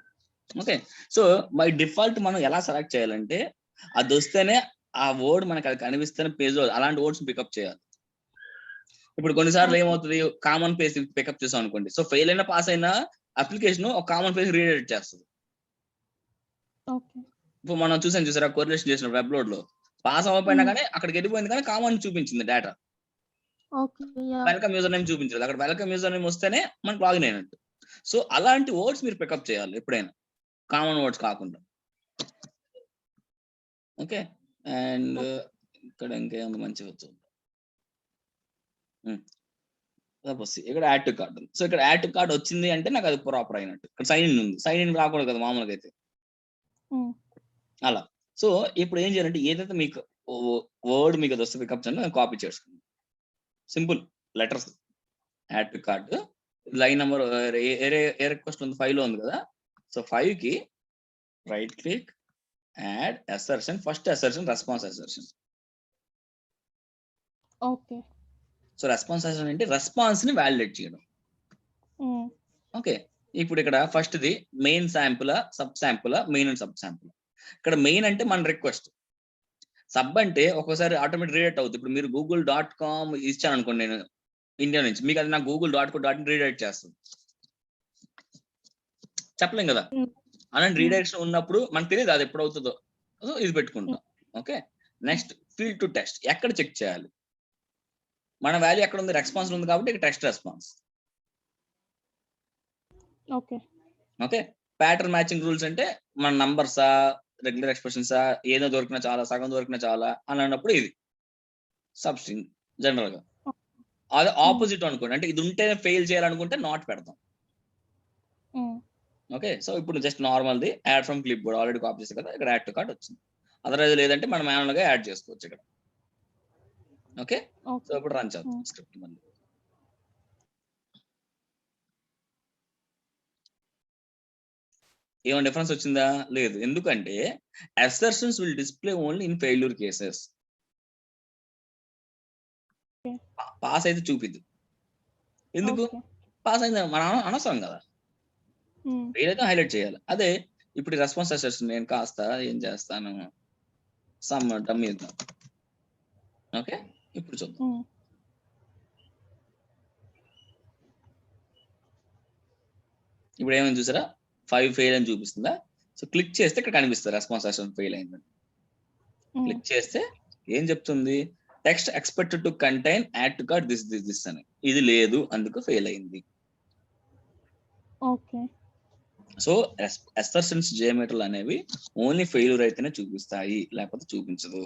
okay, so by default మనం ఎలా సెలెక్ట్ చేయాలంటే అది వస్తేనే ఆ వర్డ్ మనకి అది కనిపిస్తేనే పేజ్ లో అలాంటి వర్డ్స్ పికప్ చేయాలి. ఇప్పుడు కొన్నిసార్లు ఏమవుతుంది, కామన్ పేజ్ పికప్ చేసాం అనుకోండి, సో ఫెయిల్ అయినా పాస్ అయినా అప్లికేషన్ ఒక కామన్ పేజ్ రీడైరెక్ట్ చేస్తుంది. ఇప్పుడు మనం చూసారా కోరిలేషన్ చేసిన వెబ్ లోడ్ లో పాస్ అవ్వకపోయినా కానీ అక్కడికి వెళ్ళిపోయింది కానీ కామన్ చూపించింది డేటా. వెల్కమ్ యూజర్ నేమ్ చూపించలేదు, అక్కడ వెల్కమ్ యూజర్ నేమ్ వస్తేనే మనకు లాగిన్ అయినట్టు. సో అలాంటి వర్డ్స్ మీరు పికప్ చేయాలి ఎప్పుడైనా, కామన్ వర్డ్స్ కాకుండా. ఓకే, అండ్ ఇక్కడ ఇంకేమైనా మంచిగా వచ్చింది. ఇక్కడ యాడ్ టు కార్డ్ ఉంది. సో ఇక్కడ యాడ్ టు కార్డ్ వచ్చింది అంటే నాకు అది ప్రాపర్ అయినట్టు. ఇక్కడ సైన్ ఇన్ ఉంది, సైన్ ఇన్ రాకూడదు కదా మామూలుగా అయితే అలా. సో ఇప్పుడు ఏం చేయాలంటే ఏదైతే మీకు వర్డ్ మీకు అది వస్తే పికప్ చేయండి, కాపీ చేసుకోండి. Simple letters add to card line number A request ఉంది 5 లో ఉంది కదా. సో 5 కి right click add assertion, first assertion response assertion. Okay, so response assertion అంటే రెస్పాన్స్ ని వాలిడేట్ చేయడం. ఓకే, ఇప్పుడు ఇక్కడ first the main sample, sub sample, main and sub sample. ఇక్కడ మెయిన్ అంటే మన రిక్వెస్ట్, సబ్ అంటే ఒక్కోసారి ఆటోమేటిక్ రీడైరెక్ట్ అవుతుంది. ఇప్పుడు మీరు google.com ఇచ్చాను అనుకోండి నేను ఇండియా నుంచి, మీకు అది నా google.co.in రీడైరెక్ట్ చేస్తుంది, చెప్పలేం కదా. అలాంటి రీడైరెక్షన్ ఉన్నప్పుడు మనకు తెలియదు అది ఎప్పుడు అవుతుందో, సో ఇది పెట్టుకుంటాం. Okay, next field to test. ఎక్కడ చెక్ చేయాలి, మన వాల్యూ ఎక్కడ ఉంది, రెస్పాన్స్ ఉంది కాబట్టి ఇక్కడ test response. Okay, pattern matching rules అంటే మన నంబర్సా రెగ్యులర్ ఎక్స్ప్రెషన్సా ఏదో దొరికినా చాలా, సగం దొరికినా చాలా అని అన్నప్పుడు ఇది సబ్స్ట్రింగ్ జనరల్ గా. అదే ఆపోజిట్ అనుకోండి, అంటే ఇది ఉంటేనే ఫెయిల్ చేయాలనుకుంటే నాట్ పెడతాం. ఓకే, సో ఇప్పుడు just normal the add from clip board already copy చేస్తే కదా, ఇక్కడ యాడ్ టు కార్డ్ వచ్చింది. అదర్వైజ్ లేదంటే మనం మాన్యువల్ గా యాడ్ చేసుకోవచ్చు ఇక్కడ. ఓకే, సో ఇప్పుడు రన్ చేద్దాం స్క్రిప్ట్. మళ్ళీ ఏమైనా డిఫరెన్స్ వచ్చిందా? లేదు, ఎందుకంటే assertions will display only in failure cases. Pass అయితే చూపిద్దు. ఎందుకు? పాస్ అయింది మన అనవసరం కదా, ఫెయిల్ అయితే హైలైట్ చేయాలి. అదే ఇప్పుడు రెస్పాన్స్ అసర్షన్ నేను కాస్త ఏం చేస్తాను, సమ్ డమ్మీ ఇద్దాం. ఓకే, ఇప్పుడు చూద్దాం. ఇప్పుడు ఏమైంది చూసారా, 5 ఫెయిల్ అని చూపిస్తుందా. సో క్లిక్ చేస్తే ఇక్కడ కనిపిస్తుంది రెస్పాన్స్ అసర్షన్ ఫెయిల్ అయిందని. క్లిక్ చేస్తే ఏం చెప్తుంది, text expected to contain add to cart this అని. ఇది లేదు, అందుకు ఫెయిల్ అయింది. ఓకే, సో అసర్షన్స్ జియోమెట్రీలు అనేవి ఓన్లీ ఫెయిల్యూర్ అయితేనే చూపిస్తాయి, లేకపోతే చూపించదు.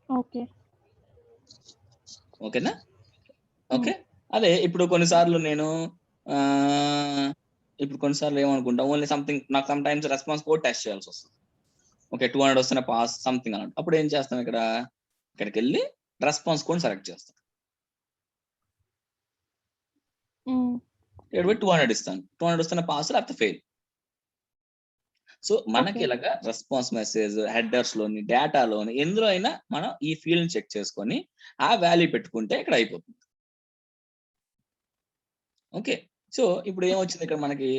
ఓకే, ఓకేనా. ఓకే, అదే ఇప్పుడు కొన్నిసార్లు నేను ఇప్పుడు కొన్నిసార్లు ఏమనుకుంటా, ఓన్లీ సంథింగ్ నాకు some times response code test చేయాల్సి వస్తుంది. ఓకే 200 వస్తున్న పాస్ సంథింగ్ అన్నట్టు. అప్పుడు ఏం చేస్తాం ఇక్కడికి వెళ్ళి రెస్పాన్స్ కోడ్ సెలెక్ట్ చేస్తాం. ఇక్కడ 200 ఇస్తాను. 200 వస్తున్న పాస్ లేకపోతే ఫెయిల్. సో మనకి ఇలాగా రెస్పాన్స్ మెసేజ్ హెడర్స్ లోని డేటాలోని ఎందులో అయినా మనం ఈ ఫీల్డ్ చెక్ చేసుకొని ఆ వాల్యూ పెట్టుకుంటే ఇక్కడ అయిపోతుంది. ఓకే, సో ఇప్పుడు ఏమొచ్చింది ఇక్కడ మనకి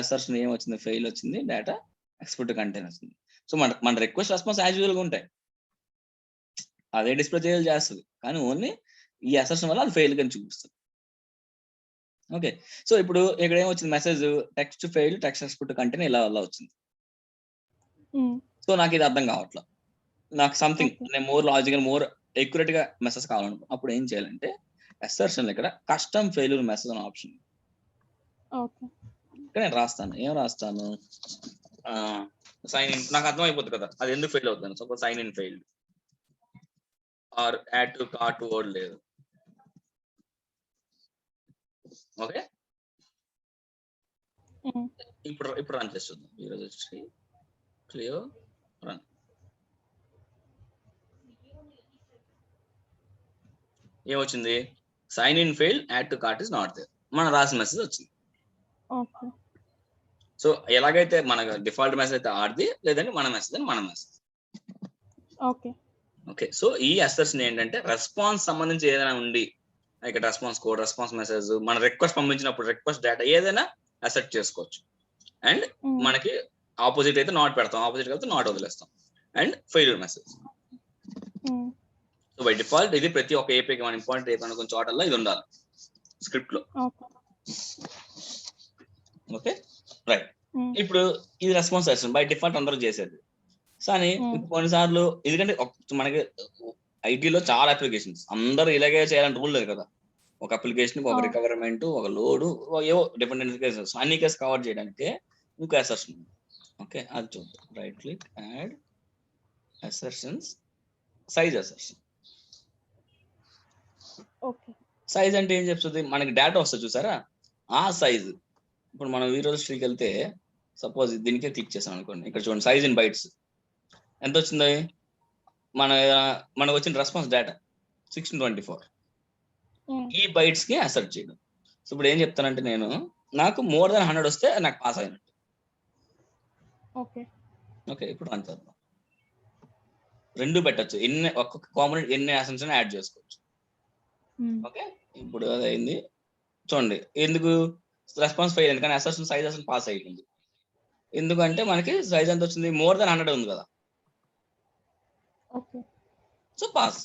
అసర్షన్ ఏమొచ్చింది, ఫెయిల్ వచ్చింది, డేటా ఎక్స్పెక్ట్ కంటెంట్ వచ్చింది. సో మన రిక్వెస్ట్ రెస్పాన్స్ యాజ్ యూజువల్ గా ఉంటాయి, అదే డిస్ప్లే చేస్తుంది, కానీ ఓన్లీ ఈ అసర్షన్ వల్ల అది ఫెయిల్ అని చూపిస్తుంది. ఓకే, సో ఇప్పుడు ఇక్కడ ఏమొచ్చింది message text fail text expect content ఇలా వచ్చింది. సో నాకు ఇది అర్థం కావట్లా, నాకు సంథింగ్ నేను మోర్ లాజికల్ మోర్ ఎక్యురేట్ గా మెసేజ్ కావాలనుకో, అప్పుడు ఏం చేయాలంటే అసర్షన్ ఇక్కడ కస్టమ్ ఫెయిల్యూర్ మెసేజ్ అనే ఆప్షన్ ఇక్కడ నేను రాస్తాను. ఏం రాస్తాను, సైన్ ఇన్. నాకు అర్థం అయిపోతుంది కదా అది ఎందుకు ఫెయిల్ అవుతుంది. Suppose sign in failed or add to cart word లేదు. ఓకే, ఇప్పుడు రన్ చేసి చూద్దాం. ఈరోజు వచ్చి క్లియర్ రన్. ఏమొచ్చింది, sign in fail add to cart is not there, మన రాసిన మెసేజ్ వచ్చింది. సో ఎలాగైతే మన డిఫాల్ట్ మెసేజ్ అయితే ఆర్ది, లేదంటే మన మెసేజ్ అని మన మెసేజ్. ఓకే, సో ఈ అసర్షన్ ఏంటంటే రెస్పాన్స్ సంబంధించి ఏదైనా ఉండి ఇక్కడ రెస్పాన్స్ కోడ్ రెస్పాన్స్ మెసేజ్ మన రిక్వెస్ట్ పంపించినప్పుడు రిక్వెస్ట్ డేటా ఏదైనా అసెప్ట్ చేసుకోవచ్చు. అండ్ మనకి ఆపోజిట్ అయితే నాట్ పెడతాం, ఆపోజిట్ అయితే నాట్ వదిలేస్తాం. And failure message. So by default ఇది ప్రతి ఒక్క ఏపీకి మన ఇంపార్టెంట్ ఏపీ అనుకున్న చోటల్లో ఇది ఉండాలి స్క్రిప్ట్ లో. ఓకే రైట్, ఇప్పుడు ఇది రెస్పాన్స్ సెషన్ బై డిఫాల్ట్ అందరూ చేసేది. కానీ కొన్నిసార్లు ఎందుకంటే మనకి ఐటీలో చాలా అప్లికేషన్స్ అందరూ ఇలాగే చేయాలని రూల్ లేదు కదా. ఒక అప్లికేషన్ ఒక రికవర్మెంట్ ఒక లోడ్ ఏవో డిఫరెంట్ కేసెస్ అన్ని కేసు కవర్ చేయడానికి ఇంకో అసర్షన్. ఓకే, అది చూద్దాం. Right click add assertions size assertion. Size అంటే ఏం చెప్తుంది, మనకి డేటా వస్తుంది చూసారా ఆ సైజ్. ఇప్పుడు మనం ఈ రోజు స్ట్రీకి వెళ్తే సపోజ్ దీనికే క్లిక్ చేసాం అనుకోండి, ఇక్కడ చూడండి సైజ్ ఇన్ బైట్స్ ఎంత వచ్చింది, మనకు వచ్చిన రెస్పాన్స్ డేటా 1624. ఈ బైట్స్ కి అసెప్ట్ చేయడం. సో ఇప్పుడు ఏం చెప్తానంటే నేను నాకు మోర్ దాన్ 100 వస్తే నాకు పాస్ అయినట్టు. ఓకే, ఇప్పుడు రన్ చేద్దాం. రెండు పెట్టచ్చు, ఎన్ని ఒక్కొక్క కాంపోనెంట్ ఎన్ని అసెంప్షన్ యాడ్ చేసుకోవచ్చు. ఓకే, ఇప్పుడు అది అయింది చూడండి. ఎందుకు రెస్పాన్స్ ఫెయిల్ అయింది, కానీ అసెప్షన్ సైజ్ అసలు పాస్ అయ్యింది. ఎందుకంటే మనకి సైజ్ ఎంత వచ్చింది, మోర్ దాన్ 100 ఉంది కదా. So pass.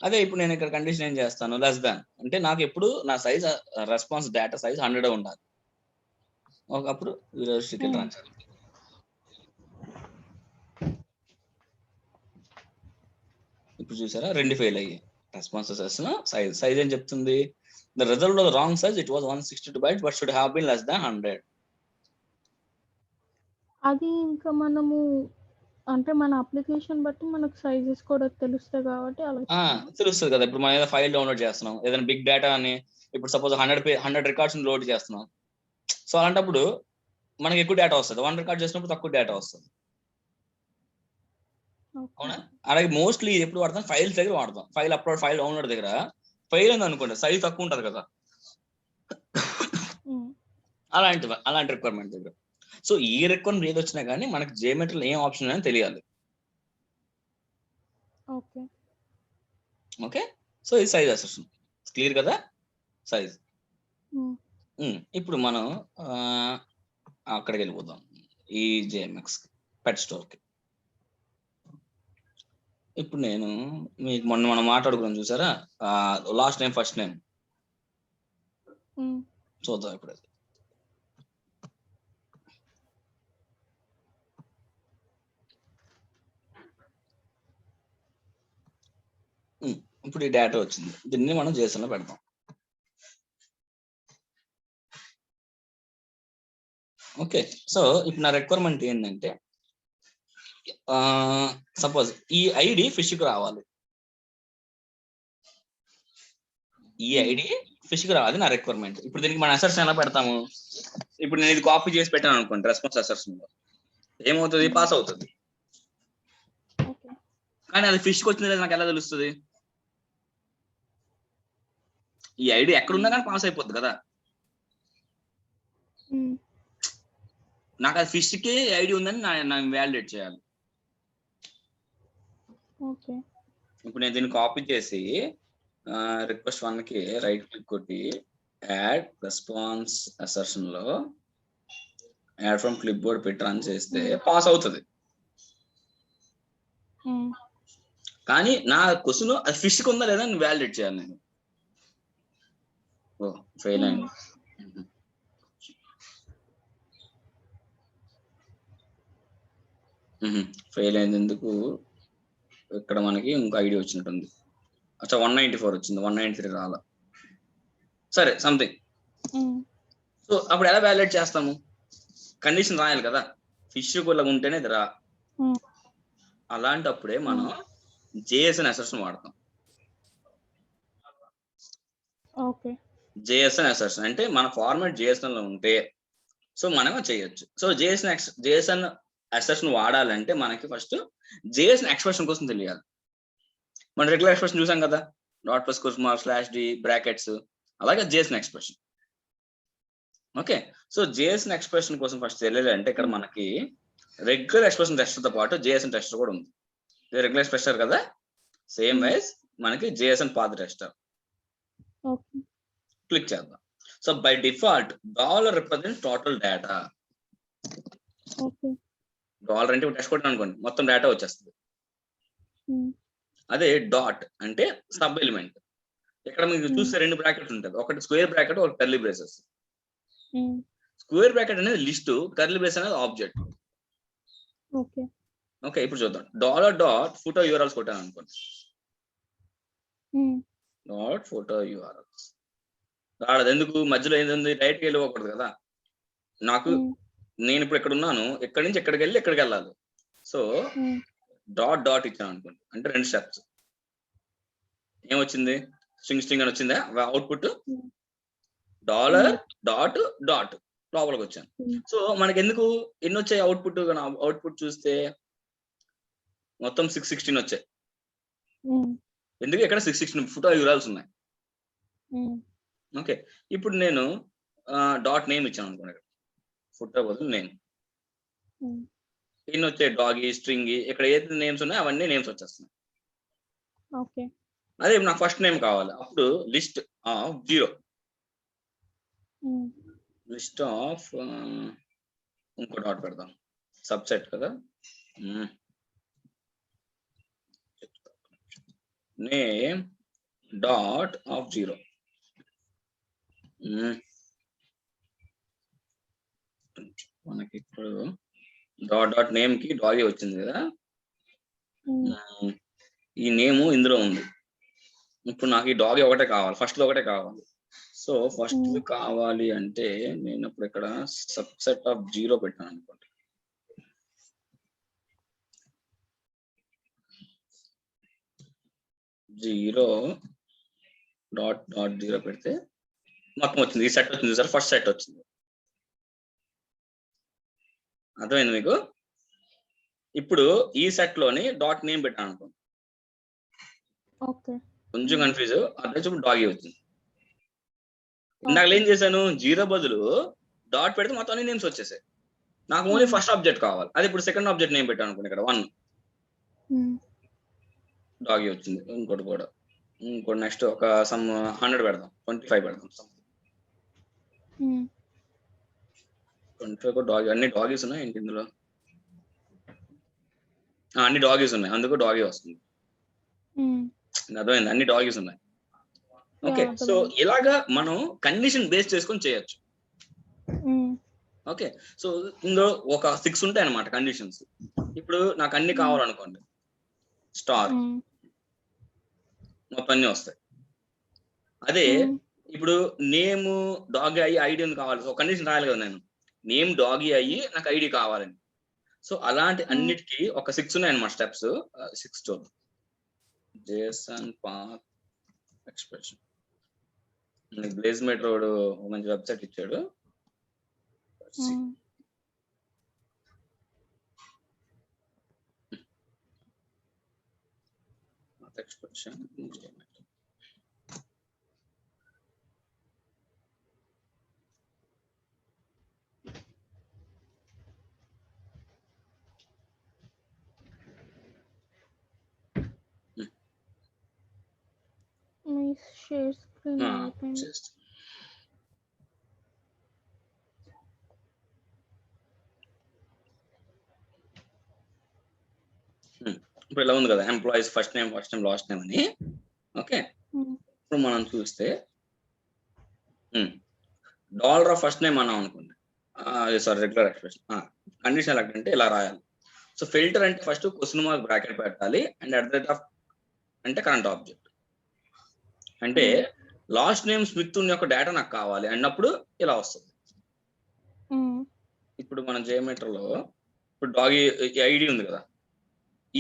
అదే ఇప్పుడు నేను ఇక్కడ కండిషన్ ఏం చేస్తాను, లెస్ దాన్ అంటే నాకు ఎప్పుడు నా సైజ్ రెస్పాన్స్ డేటా సైజ్ 100 ఉండాలి. అప్పుడు రన్ చేయాలి. ఇప్పుడు చూసారా రెండు ఫెయిల్ అయ్యాయి. రెస్పాన్స్ సైజ్ ఏం చెప్తుంది, the result of the wrong size it was 162 bytes but should have been less than 100. అది ఇంకా మనము అంటే మన అప్లికేషన్ బట్టి మనకు సైజెస్ కూడా తెలుస్తాయి కాబట్టి అలా తెలుస్తుంది కదా. ఇప్పుడు మనం ఏదైనా ఫైల్ డౌన్లోడ్ చేస్తున్నాం, ఏదైనా బిగ్ డేటా అని ఇప్పుడు సపోజ్ 100 రికార్డ్స్ లోడ్ చేస్తున్నాం. సో అలాంటప్పుడు మనకి ఎక్కువ డేటా వస్తుంది, 1 రికార్డ్ చేసినప్పుడు తక్కువ డేటా వస్తుంది. అవునా, అలాగే మోస్ట్లీ ఎప్పుడు వాడతాం, ఫైల్స్ దగ్గర వాడతాం. ఫైల్ అప్లోడ్ ఫైల్ డౌన్లోడ్ దగ్గర ఫైల్ అని అనుకోండి సైజ్ తక్కువ ఉంటుంది కదా, అలాంటి రిక్వైర్మెంట్ దగ్గర. సో ఈ రిక్వైర్మెంట్ ఏది వచ్చినా కానీ మనకి జియోమెట్రీలో ఏం ఆప్షన్ అని తెలియాలి. ఓకే, సో ఇది సైజ్ అసెషన్ క్లియర్ కదా. సైజ్ ఇప్పుడు మనం అక్కడికి వెళ్ళిపోదాం, ఈ జేఎంఎక్స్ పెట్ స్టోర్ కి. ఇప్పుడు నేను మీకు మొన్న మనం మాట్లాడుకున్నాం చూసారా లాస్ట్ నేమ్ ఫస్ట్ నేమ్, చూద్దాం ఇప్పుడు. ఇప్పుడు ఈ డేటా వచ్చింది, దీన్ని మనం JSON లో పెడతాం. ఓకే, సో ఇప్పుడు నా రిక్వైర్మెంట్ ఏంటంటే సపోజ్ ఈ ఐడి ఫిష్ కి రావాలి, ఈ ఐడి ఫిష్ కి రావాలి నా రిక్వైర్మెంట్. ఇప్పుడు దీనికి మన అసర్షన్ ఎలా పెడతాము, ఇప్పుడు నేను ఇది కాపీ చేసి పెట్టాను అనుకోండి రెస్పాన్స్ అసర్షన్ లో ఏమవుతుంది, పాస్ అవుతుంది. కానీ అది ఫిష్కి వచ్చింది లేదు నాకు ఎలా తెలుస్తుంది? ఈ ఐడి ఎక్కడ ఉన్నా కానీ పాస్ అయిపోద్ది కదా. నాకు అది ఫిష్కి ఐడి ఉందని నేను వ్యాలిడేట్ చేయాలి. ఓకే. ఇప్పుడు నేను దీన్ని కాపీ చేసి రిక్వెస్ట్ 1కి రైట్ క్లిక్ కొట్టి యాడ్ రెస్పాన్స్ అసర్షన్ లో యాడ్ ఫ్రమ్ క్లిప్ బోర్డ్ పెట్టి రన్ చేస్తే పాస్ అవుతుంది. కానీ నా క్వశ్చన్ అది ఫిష్కి ఉందా లేదా నేను వ్యాలిడేట్ చేయాలి. నేను ఫెయిల్ అయింది. ఫెయిల్ అయింది ఎందుకు? ఇక్కడ మనకి ఇంకో ఐడి వచ్చినట్టుంది. అచ్చా 194 వచ్చింది, 193 రాలా. సరే సంథింగ్. సో అప్పుడు ఎలా వ్యాలిడేట్ చేస్తాము? కండిషన్ రాయాలి కదా, ఫిష్ గుల్ల ఉంటేనే ఇది రా. అలాంటప్పుడే మనం జేఎస్ఎన్ అసర్షన్ వాడతాం. జేఎస్ఎన్ అసర్షన్ అంటే మన ఫార్మాట్ జేఎస్ఎన్ లో ఉంటే సో మనం చేయొచ్చు. సో జేఎస్ఎన్ అసర్షన్ వాడాలంటే మనకి ఫస్ట్ జేఎస్ఎన్ ఎక్స్ప్రెషన్ కోసం తెలియాలి. మనం రెగ్యులర్ ఎక్స్ప్రెషన్ చూసాం కదా, dot plus question mark slash D brackets, అలాగే JSON expression. Okay, so JSON expression కోసం ఫస్ట్ తెలియాలంటే ఇక్కడ మనకి రెగ్యులర్ ఎక్స్ప్రెషన్ టెస్టర్ తో పాటు జేఎస్ఎన్ టెస్టర్ కూడా ఉంది. రెగ్యులర్ ఎక్స్ప్రెషన్ కదా, సేమ్ వైజ్ మనకి జేఎస్ఎన్ పాత్ టెస్టర్. క్లిక్ చేద్దాం. So by default dollar represent total data. Dollar అంటే టెస్ట్ కొట్టాను అనుకోండి మొత్తం డేటా వచ్చేస్తుంది. అదే డాట్ అంటే సబ్ ఎలిమెంట్. ఇక్కడ మీకు చూస్తే 2 బ్రాకెట్స్ ఉంటుంది, ఒకటి స్క్వేర్ బ్రాకెట్, ఒకటి కర్లీ బ్రేసెస్. స్క్వేర్ బ్రాకెట్ అనేది లిస్ట్, కర్లీ బ్రేస్ అనేది ఆబ్జెక్ట్. ఓకే, ఇప్పుడు చూద్దాం. డాలర్ డాట్ ఫోటో యూఆర్ఎల్స్ కొట్టాను అనుకోండి, డాట్ ఫోటో యూఆర్ఎల్స్ రాడదు. ఎందుకు? మధ్యలో ఏంది, రైట్కి వెళ్ళిపోకూడదు కదా. నాకు నేను ఇప్పుడు ఇక్కడ ఉన్నాను, ఎక్కడి నుంచి ఎక్కడికి వెళ్ళి ఎక్కడికి వెళ్ళాలి. సో డాట్ డాట్ ఇచ్చాను అనుకోండి, అంటే 2 స్టెప్స్. ఏమొచ్చింది? స్ట్రింగ్ అని వచ్చిందా అవుట్పుట్? డాలర్ డాట్ డాట్ లోపలికి వచ్చాను. సో మనకి ఎందుకు ఎన్ని వచ్చాయి అవుట్పుట్? అవుట్పుట్ చూస్తే మొత్తం 616 వచ్చాయి. ఎందుకు? ఇక్కడ 616 ఫోటో యూఆర్ఎల్స్ ఉన్నాయి. ఓకే, ఇప్పుడు నేను డాట్ నేమ్ ఇచ్చాను అనుకోండి, ఫోటో బదులు నేమ్. ఎన్ని వచ్చాయి? డాగి, స్ట్రింగ్, ఇక్కడ ఏదైతే నేమ్స్ ఉన్నాయో అవన్నీ నేమ్స్ వచ్చేస్తున్నాయి. అదే నాకు ఫస్ట్ నేమ్ కావాలి, అప్పుడు లిస్ట్ ఆఫ్ 0, లిస్ట్ ఆఫ్ ఇంకో డాట్ పెడదాం, సబ్సెట్ కదా, నేమ్ డాట్ ఆఫ్ 0. మనకి ఇప్పుడు డాట్ డాట్ నేమ్ కి డాగి వచ్చింది కదా, ఈ నేమ్ ఇందులో ఉంది. ఇప్పుడు నాకు ఈ డాగి ఒకటే కావాలి, ఫస్ట్ ఒకటే కావాలి. సో ఫస్ట్ కావాలి అంటే నేను ఇప్పుడు ఇక్కడ సబ్సెట్ ఆఫ్ 0 పెట్టాను అనుకోండి. జీరో డాట్ డాట్ 0 పెడితే మొత్తం వచ్చింది. ఈ సెట్ వచ్చింది సార్, ఫస్ట్ సెట్ వచ్చింది. అర్థమైంది మీకు? ఇప్పుడు ఈ సెట్ లోని డాట్ నేమ్ పెట్టాను అనుకోండి, కొంచెం కన్ఫ్యూజ్. అర్థం డాగి వచ్చింది. ఇందాక ఏం చేశాను? 0 బదులు డాట్ పెడితే మొత్తం అన్ని నేమ్స్ వచ్చేసాయి. నాకు ఓన్లీ ఫస్ట్ ఆబ్జెక్ట్ కావాలి. అది ఇప్పుడు సెకండ్ ఆబ్జెక్ట్ నేమ్ పెట్టాను అనుకోండి, ఇక్కడ 1 డాగి వచ్చింది. ఇంకోటి కూడా, ఇంకోటి నెక్స్ట్ ఒక సమ్ 100 పెడదాం, 25 పెడదాం. 25 డాగి. అన్ని డాగీస్ ఉన్నాయి ఏంటి ఇందులో? అన్ని డాగీస్ ఉన్నాయి, అందుకు డాగీ వస్తుంది. అర్థమైంది? అన్ని డాగీస్ ఉన్నాయి. ఓకే, సో ఇలాగా మనం కండిషన్ బేస్ చేసుకొని చేయొచ్చు. ఓకే, సో ఇందులో ఒక 6 ఉంటాయి అన్నమాట కండిషన్స్. ఇప్పుడు నాకు అన్ని కావాలనుకోండి, స్టార్ మొత్తం అన్ని వస్తాయి. అదే ఇప్పుడు నేమ్ డాగి అయ్యి ఐడి అని కావాలి, సో కండిషన్ రాయాలి కదా, నేను నేమ్ డాగి అయ్యి నాకు ఐడి కావాలని. సో అలాంటి అన్నిటికీ ఒక 6 ఉన్నాయి అన్నమాట స్టెప్స్. 6 చూద్దాం. JSON path expression. బ్లేజ్ మెట్రోడ్ మంచి వెబ్సైట్ ఇచ్చాడు. Path expression. మీ షేర్ స్క్రీన్ అయిపోయింది. ఇప్పుడు ఇలా ఉంది కదా, employees first name last name అని. ఓకే, ఇప్పుడు మనం చూస్తే డాలర్ ఆఫ్ ఫస్ట్ నేమ్ అన్నాం అనుకోండి, సారీ రెగ్యులర్ ఎక్స్ప్రెషన్ కండిషనల్ అంటే ఇలా రాయాలి. సో ఫిల్టర్ అంటే ఫస్ట్ క్వశ్చన్ మార్క్ బ్రాకెట్ పెట్టాలి and at the rate of అంటే కరెంట్ ఆబ్జెక్ట్. అంటే లాస్ట్ నేమ్ స్మిత్ యొక్క డేటా నాకు కావాలి అన్నప్పుడు ఇలా వస్తుంది. ఇప్పుడు మన జియోమెట్రీలో ఇప్పుడు డాగ్ ఐడి ఉంది కదా,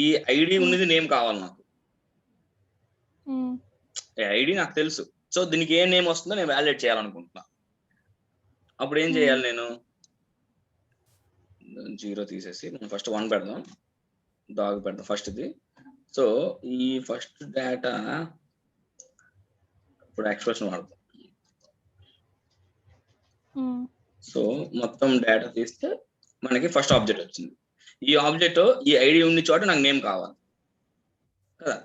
ఈ ఐడి ఉన్నది నేమ్ కావాలి నాకు. ఐడి నాకు తెలుసు, సో దీనికి ఏ నేమ్ వస్తుందో నేను వాలిడేట్ చేయాలనుకుంటున్నా. అప్పుడు ఏం చేయాలి, నేను 0 తీసేసి మనం ఫస్ట్ 1 పెడదాం, డాగ్ పెడదాం ఫస్ట్ ఇది. సో ఈ ఫస్ట్ డేటా ఇప్పుడు ఎక్స్ప్రెషన్ వాడతాం. సో మొత్తం డేటా తీస్తే మనకి ఫస్ట్ ఆబ్జెక్ట్ వచ్చింది. ఈ ఆబ్జెక్ట్ ఈ ఐడి ఉన్న చోట నాకు నేమ్ కావాలి కదా.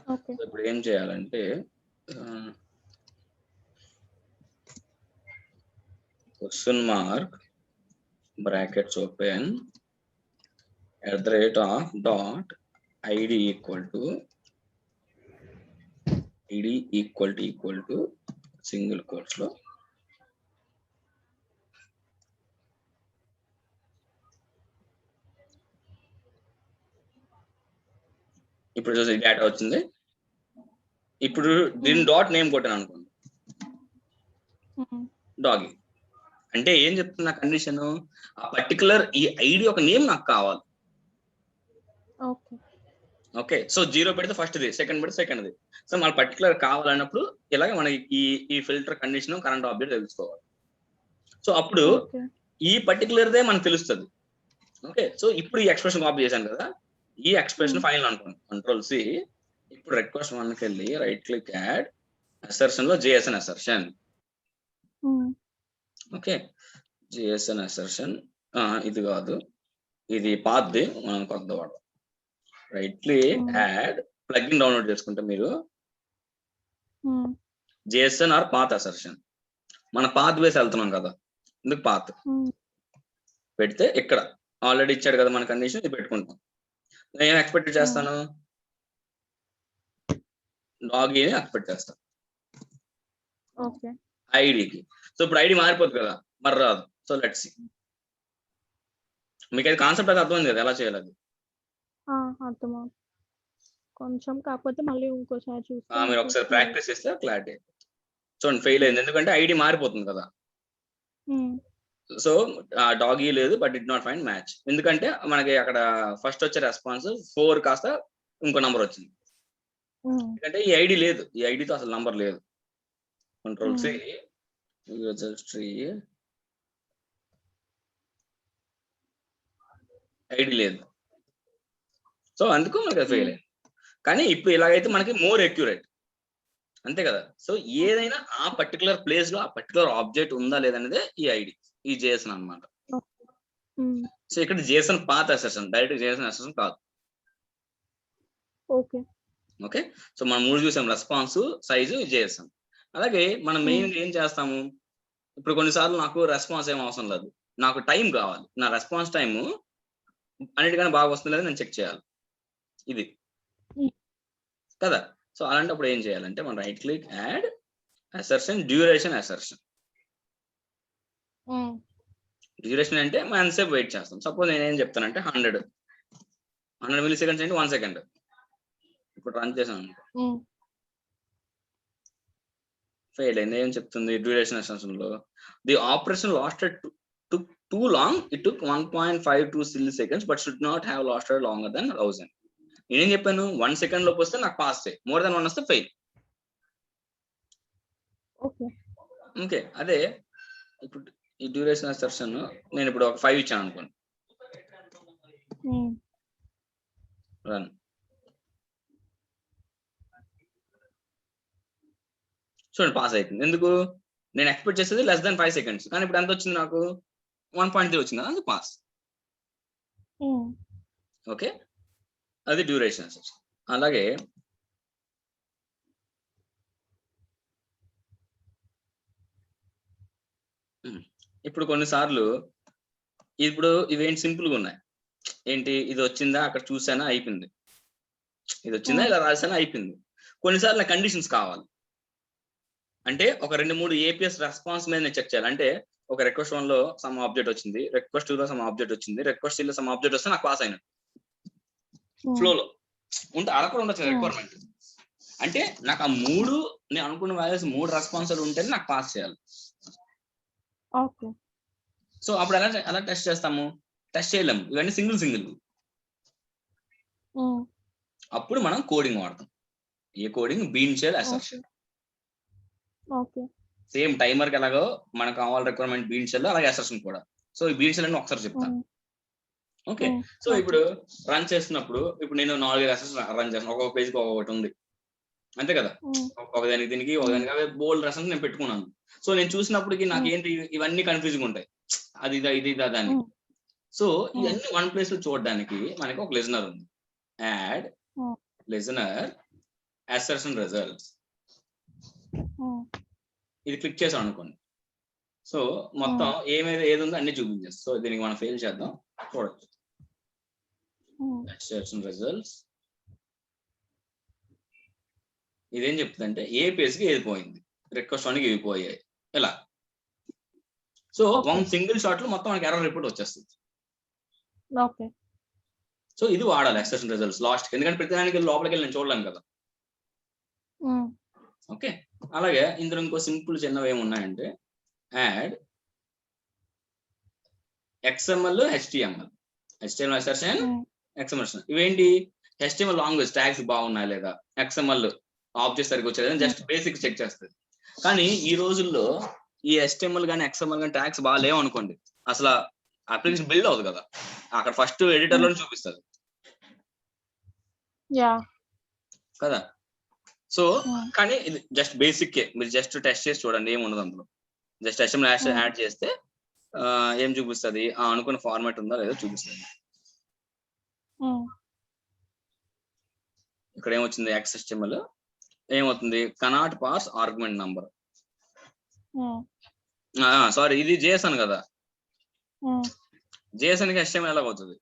ఇప్పుడు ఏం చేయాలంటే question mark brackets open at the rate of dot id equal to single quotes లో ఇప్పుడు చూసి డేటా వచ్చింది. ఇప్పుడు దీని డాట్ నేమ్ కొట్టాను అనుకోండి, డాగి అంటే ఏం చెప్తున్నా కండిషన్, ఆ పర్టికులర్ ఈ ఐడి ఒక నేమ్ నాకు కావాలి. ఓకే, సో 0 పెడితే ఫస్ట్ది, సెకండ్ పెడితే సెకండ్ది. సో మన పర్టికులర్ కావాలన్నప్పుడు ఇలాగే మనకి ఈ ఫిల్టర్ కండిషన్ కరెంట్ ఆబ్జెక్ట్ తెలుసుకోవాలి. సో అప్పుడు ఈ పర్టికులర్దే మనకు తెలుస్తుంది. ఓకే, సో ఇప్పుడు ఈ ఎక్స్ప్రెషన్ కాపీ చేశాను కదా, ఈ ఎక్స్ప్రెషన్ ఫైనల్ అనుకోండి, కంట్రోల్ సి. ఇప్పుడు రిక్వెస్ట్ 1కి వెళ్ళి రైట్ క్లిక్ యాడ్ అసర్షన్ లో JSON assertion. Okay, JSON assertion ఇది కాదు, ఇది పాత్ది, మనం కొత్త వాడు. Right click add plugin download చేసుకుంటే మీరు JSON ఆర్ పాత్ అసర్షన్. మన పాత్ బేస్ వెళ్తున్నాం కదా, ఎందుకు పాత్ పెడితే ఇక్కడ ఆల్రెడీ ఇచ్చాడు కదా మన కండిషన్, ఇది పెట్టుకుంటాం. నేను ఎక్స్పెక్ట్ చేస్తాను డాగ్ ఎక్స్పెక్ట్ చేస్తాను ఐడికి. సో ఇప్పుడు ఐడి మారిపోతుంది కదా, మరి రాదు. సో లెట్స్ సీ, మీకు అది కాన్సెప్ట్ అది అర్థమైంది కదా ఎలా చేయాలి. అర్థమవుతుంది కొంచెం, కాకపోతే మళ్ళీ ఇంకోసారి చూస్తే మీరు ఒకసారి ప్రాక్టీస్ చేస్తే క్లారిటీ అయిపోతుంది. చూడండి ఫెయిల్ అయింది, ఎందుకంటే ఐడి మారిపోతుంది కదా. సో డాగీ లేదు, but did not find match. ఎందుకంటే మనకి అక్కడ ఫస్ట్ వచ్చే రెస్పాన్స్ 4 కాస్త ఇంకో నంబర్ వచ్చింది. ఎందుకంటే ఈ ఐడి లేదు, ఈ ఐడితో అసలు నంబర్ లేదు. Control C, user tree, ID లేదు. సో అందుకు మనకి ఫెయిల్ అయింది. కానీ ఇప్పుడు ఇలాగైతే మనకి మోర్ అక్యురేట్, అంతే కదా. సో ఏదైనా ఆ పర్టికులర్ ప్లేస్ లో ఆ పర్టికులర్ ఆబ్జెక్ట్ ఉందా లేదనేదే ఈ ఐడి, ఈ JSON అన్నమాట. సో ఇక్కడ JSON path assertion, direct JSON assertion కాదు. ఓకే, సో మనం 3 చూసాం, రెస్పాన్స్, సైజు, JSON. అలాగే మనం మెయిన్ ఏం చేస్తాము, ఇప్పుడు కొన్నిసార్లు నాకు రెస్పాన్స్ ఏం అవసరం లేదు, నాకు టైం కావాలి. నా రెస్పాన్స్ టైము అన్నిటికన్నా బాగా వస్తుంది లేదా నేను చెక్ చేయాలి, ఇది కదా. సో అలాంటప్పుడు ఏం చేయాలంటే మనం right click add assertion, duration assertion. Duration అంటే మనం ఎంతసేపు వెయిట్ చేస్తాం. సపోజ్ నేను ఏం చెప్తానంటే 100 మిల్లీ సెకండ్స్ అంటే 1 సెకండ్. ఇప్పుడు రన్ చేసాను, ఫెయిల్ అయింది. ఏం చెప్తుంది డ్యూరేషన్ అసర్షన్ లో, the operation lasted took too long, it took 1.52 milliseconds but should not have lasted longer than 1000. నేనేం చెప్పాను, 1 సెకండ్ లోపు వస్తే నాకు పాస్ చేయి, మోర్ దెన్ 1 వస్తే ఫెయిల్. ఓకే, అదే ఇప్పుడు ఈ డ్యూరేషన్ అసర్షన్ నేను ఇప్పుడు ఒక 5 ఇచ్చాను అనుకోండి, రన్. చూడండి పాస్ అయిపోయింది. ఎందుకు? నేను ఎక్స్పెక్ట్ చేసేది లెస్ దాన్ 5 సెకండ్స్, కానీ ఇప్పుడు ఎంత వచ్చింది నాకు? 1.3 వచ్చింది కదా, అది పాస్. ఓకే, అది డ్యూరేషన్. అలాగే ఇప్పుడు కొన్నిసార్లు ఇప్పుడు ఇవేంటి సింపుల్గా ఉన్నాయి. ఏంటి, ఇది వచ్చిందా, అక్కడ చూసానా, అయిపోయింది. ఇది వచ్చిందా, ఇలా రాసానా, అయిపోయింది. కొన్నిసార్లు నాకు కండిషన్స్ కావాలి. అంటే ఒక 2-3 ఏపీఎస్ రెస్పాన్స్ మీద నేను చెక్ చేయాలి. అంటే ఒక రిక్వెస్ట్ 1 లో సమ్ ఆబ్జెక్ట్ వచ్చింది, రిక్వెస్ట్ 2 లో సమ్ ఆబ్జెక్ట్ వచ్చింది, రిక్వెస్ట్ 3 లో సమ్ ఆబ్జెక్ట్ వస్తే నాకు పాస్ అయినట్టు. ఫ్లోలో ఉంటే అలా కూడా ఉండొచ్చు రిక్వైర్మెంట్. అంటే నాకు ఆ 3 నేను అనుకున్న వాల్యూస్ 3 రెస్పాన్సులు ఉంటేనే నాకు పాస్ చేయాలి. సో అప్పుడు ఎలా టెస్ట్ చేస్తాము? టెస్ట్ చేయలేము, ఇవన్నీ సింగిల్. అప్పుడు మనం కోడింగ్ వాడతాం. ఏ coding? BeanShell assertion. Same timer కి ఎలాగో మనకు కావాలి రిక్వైర్మెంట్ బీన్ షెల్, అలాగే అసర్షన్ కూడా. సో ఈ బీన్ షెల్ అని ఒకసారి చెప్తాను. ఓకే, సో ఇప్పుడు రన్ చేస్తున్నప్పుడు ఇప్పుడు నేను 4 అసర్షన్ రన్ చేస్తాను. ఒక్కొక్క పేజ్కి ఒక్కొక్కటి ఉంది, అంతే కదా. ఒకదానికి దీనికి ఒకదానికి బోల్డ్ రెసన్స్ నేను పెట్టుకున్నాను. సో నేను చూసినప్పటికి నాకు ఏంటి, ఇవన్నీ కన్ఫ్యూజింగ్ ఉంటాయి. అది ఇది దాన్ని. సో ఇవన్నీ వన్ ప్లేస్ లో చూడడానికి మనకి ఒక లిజనర్ ఉంది. యాడ్ లిజనర్ అసర్షన్ రిజల్ట్స్, ఇది క్లిక్ చేసాం అనుకోండి. సో మొత్తం ఏది ఉందో అన్ని చూపించేస్తాం. సో దీనికి మనం ఫెయిల్ చేద్దాం, చూడొచ్చు. అసర్షన్ రిజల్ట్స్ ఇదేం చెప్తుందంటే ఏ పేజ్ కి ఏది పోయింది, రిక్వెస్ట్ 1 కి ఇవి పోయాయి, ఇలా. సో వన్ సింగిల్ షాట్ లో మొత్తం మనకి ఎర్రర్ రిపోర్ట్ వచ్చేస్తుంది. సో ఇది వాడాలి అసర్షన్ రిజల్ట్స్ లాస్ట్, ఎందుకంటే ప్రతిదానికి లోపలికి వెళ్ళి నేను చూడలేను కదా. ఓకే, అలాగే ఇందులో ఇంకో సింపుల్ చిన్నవి ఏమున్నాయంటే add XML HTML assertion, XML ఇవేంటి? HTML లాంగ్వేజ్ ట్యాగ్స్ బాగున్నాయి లేదా, XML ఆబ్జెక్ట్ సరిగ్గా వచ్చేది, జస్ట్ బేసిక్ చెక్ చేస్తుంది. కానీ ఈ రోజుల్లో ఈ HTML కానీ XML కానీ ట్యాగ్స్ బాగా లేవు అనుకోండి, అసలు అప్లికేషన్ బిల్డ్ అవుతుంది కదా. అక్కడ ఫస్ట్ ఎడిటర్ లో చూపిస్తుంది కదా. సో కానీ ఇది జస్ట్ బేసిక్, మీరు జస్ట్ టెస్ట్ చేసి చూడండి, ఏముండదు అందులో. జస్ట్ HTML యాడ్ చేస్తే ఏం చూపిస్తుంది, అనుకున్న ఫార్మాట్ ఉందా లేదో చూపిస్తుంది. ఇక్కడ ఏమొచ్చింది, XHTML ఏమవుతుంది, cannot pass argument number. Sorry, ఇది JSON కదా. JSON కి HTML ఎలా అవుతుంది?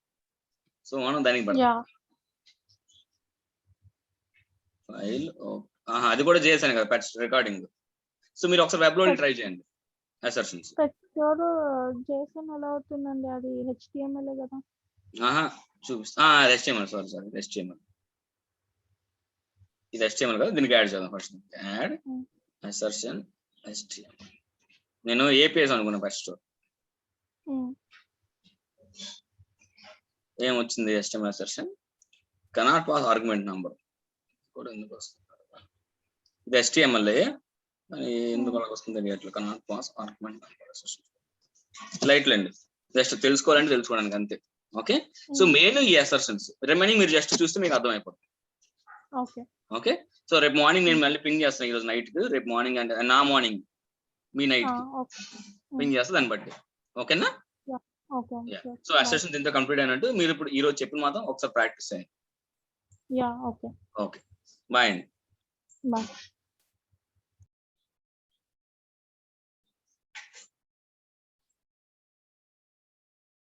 సో మనం దానికి పడతాం ఫైల్. అది కూడా JSON కదా, పెట్స్ రికార్డింగ్. సో మీరు ఒకసారి వెబ్ లో ట్రై చేయండి అసర్షన్స్. JSON ఎలా అవుతుందండి? అది HTML కదా. చూపిస్తా. HTML, sorry HTML. ఇది HTML కదా, దీనికి యాడ్ చేద్దాం ఫస్ట్. Add assertion HTML. నేను ఏ పేజ్ అనుకున్నా ఫస్ట్. ఏమొచ్చింది, HTML assertion cannot pass argument number కూడా. ఎందుకు వస్తుంది ఇది HTML, ఎందుకు అలా వస్తుంది అట్లా, cannot pass argument number assertion. Light అండి, జస్ట్ తెలుసుకోవడానికి అంతే. ఓకే, సో మెయిన్ ఈ అసర్షన్స్, రిమైనింగ్ మీరు జస్ట్ చూస్తే మీకు అర్థమైపోతుంది. ఓకే, సో రేపు మార్నింగ్ నేను మళ్ళీ పింగ్ చేస్తాను. ఈరోజు నైట్ కి, రేపు మార్నింగ్ అంటే నా మార్నింగ్ మీ నైట్ కి పింగ్ చేస్తా, దాన్ని బట్టి. ఓకేనా? సో అసర్షన్ దీంతో కంప్లీట్ అయినట్టు. మీరు ఇప్పుడు ఈ రోజు చెప్పిన మాత్రం ఒకసారి ప్రాక్టీస్ చేయండి. ఓకే, బాయ్ అండి.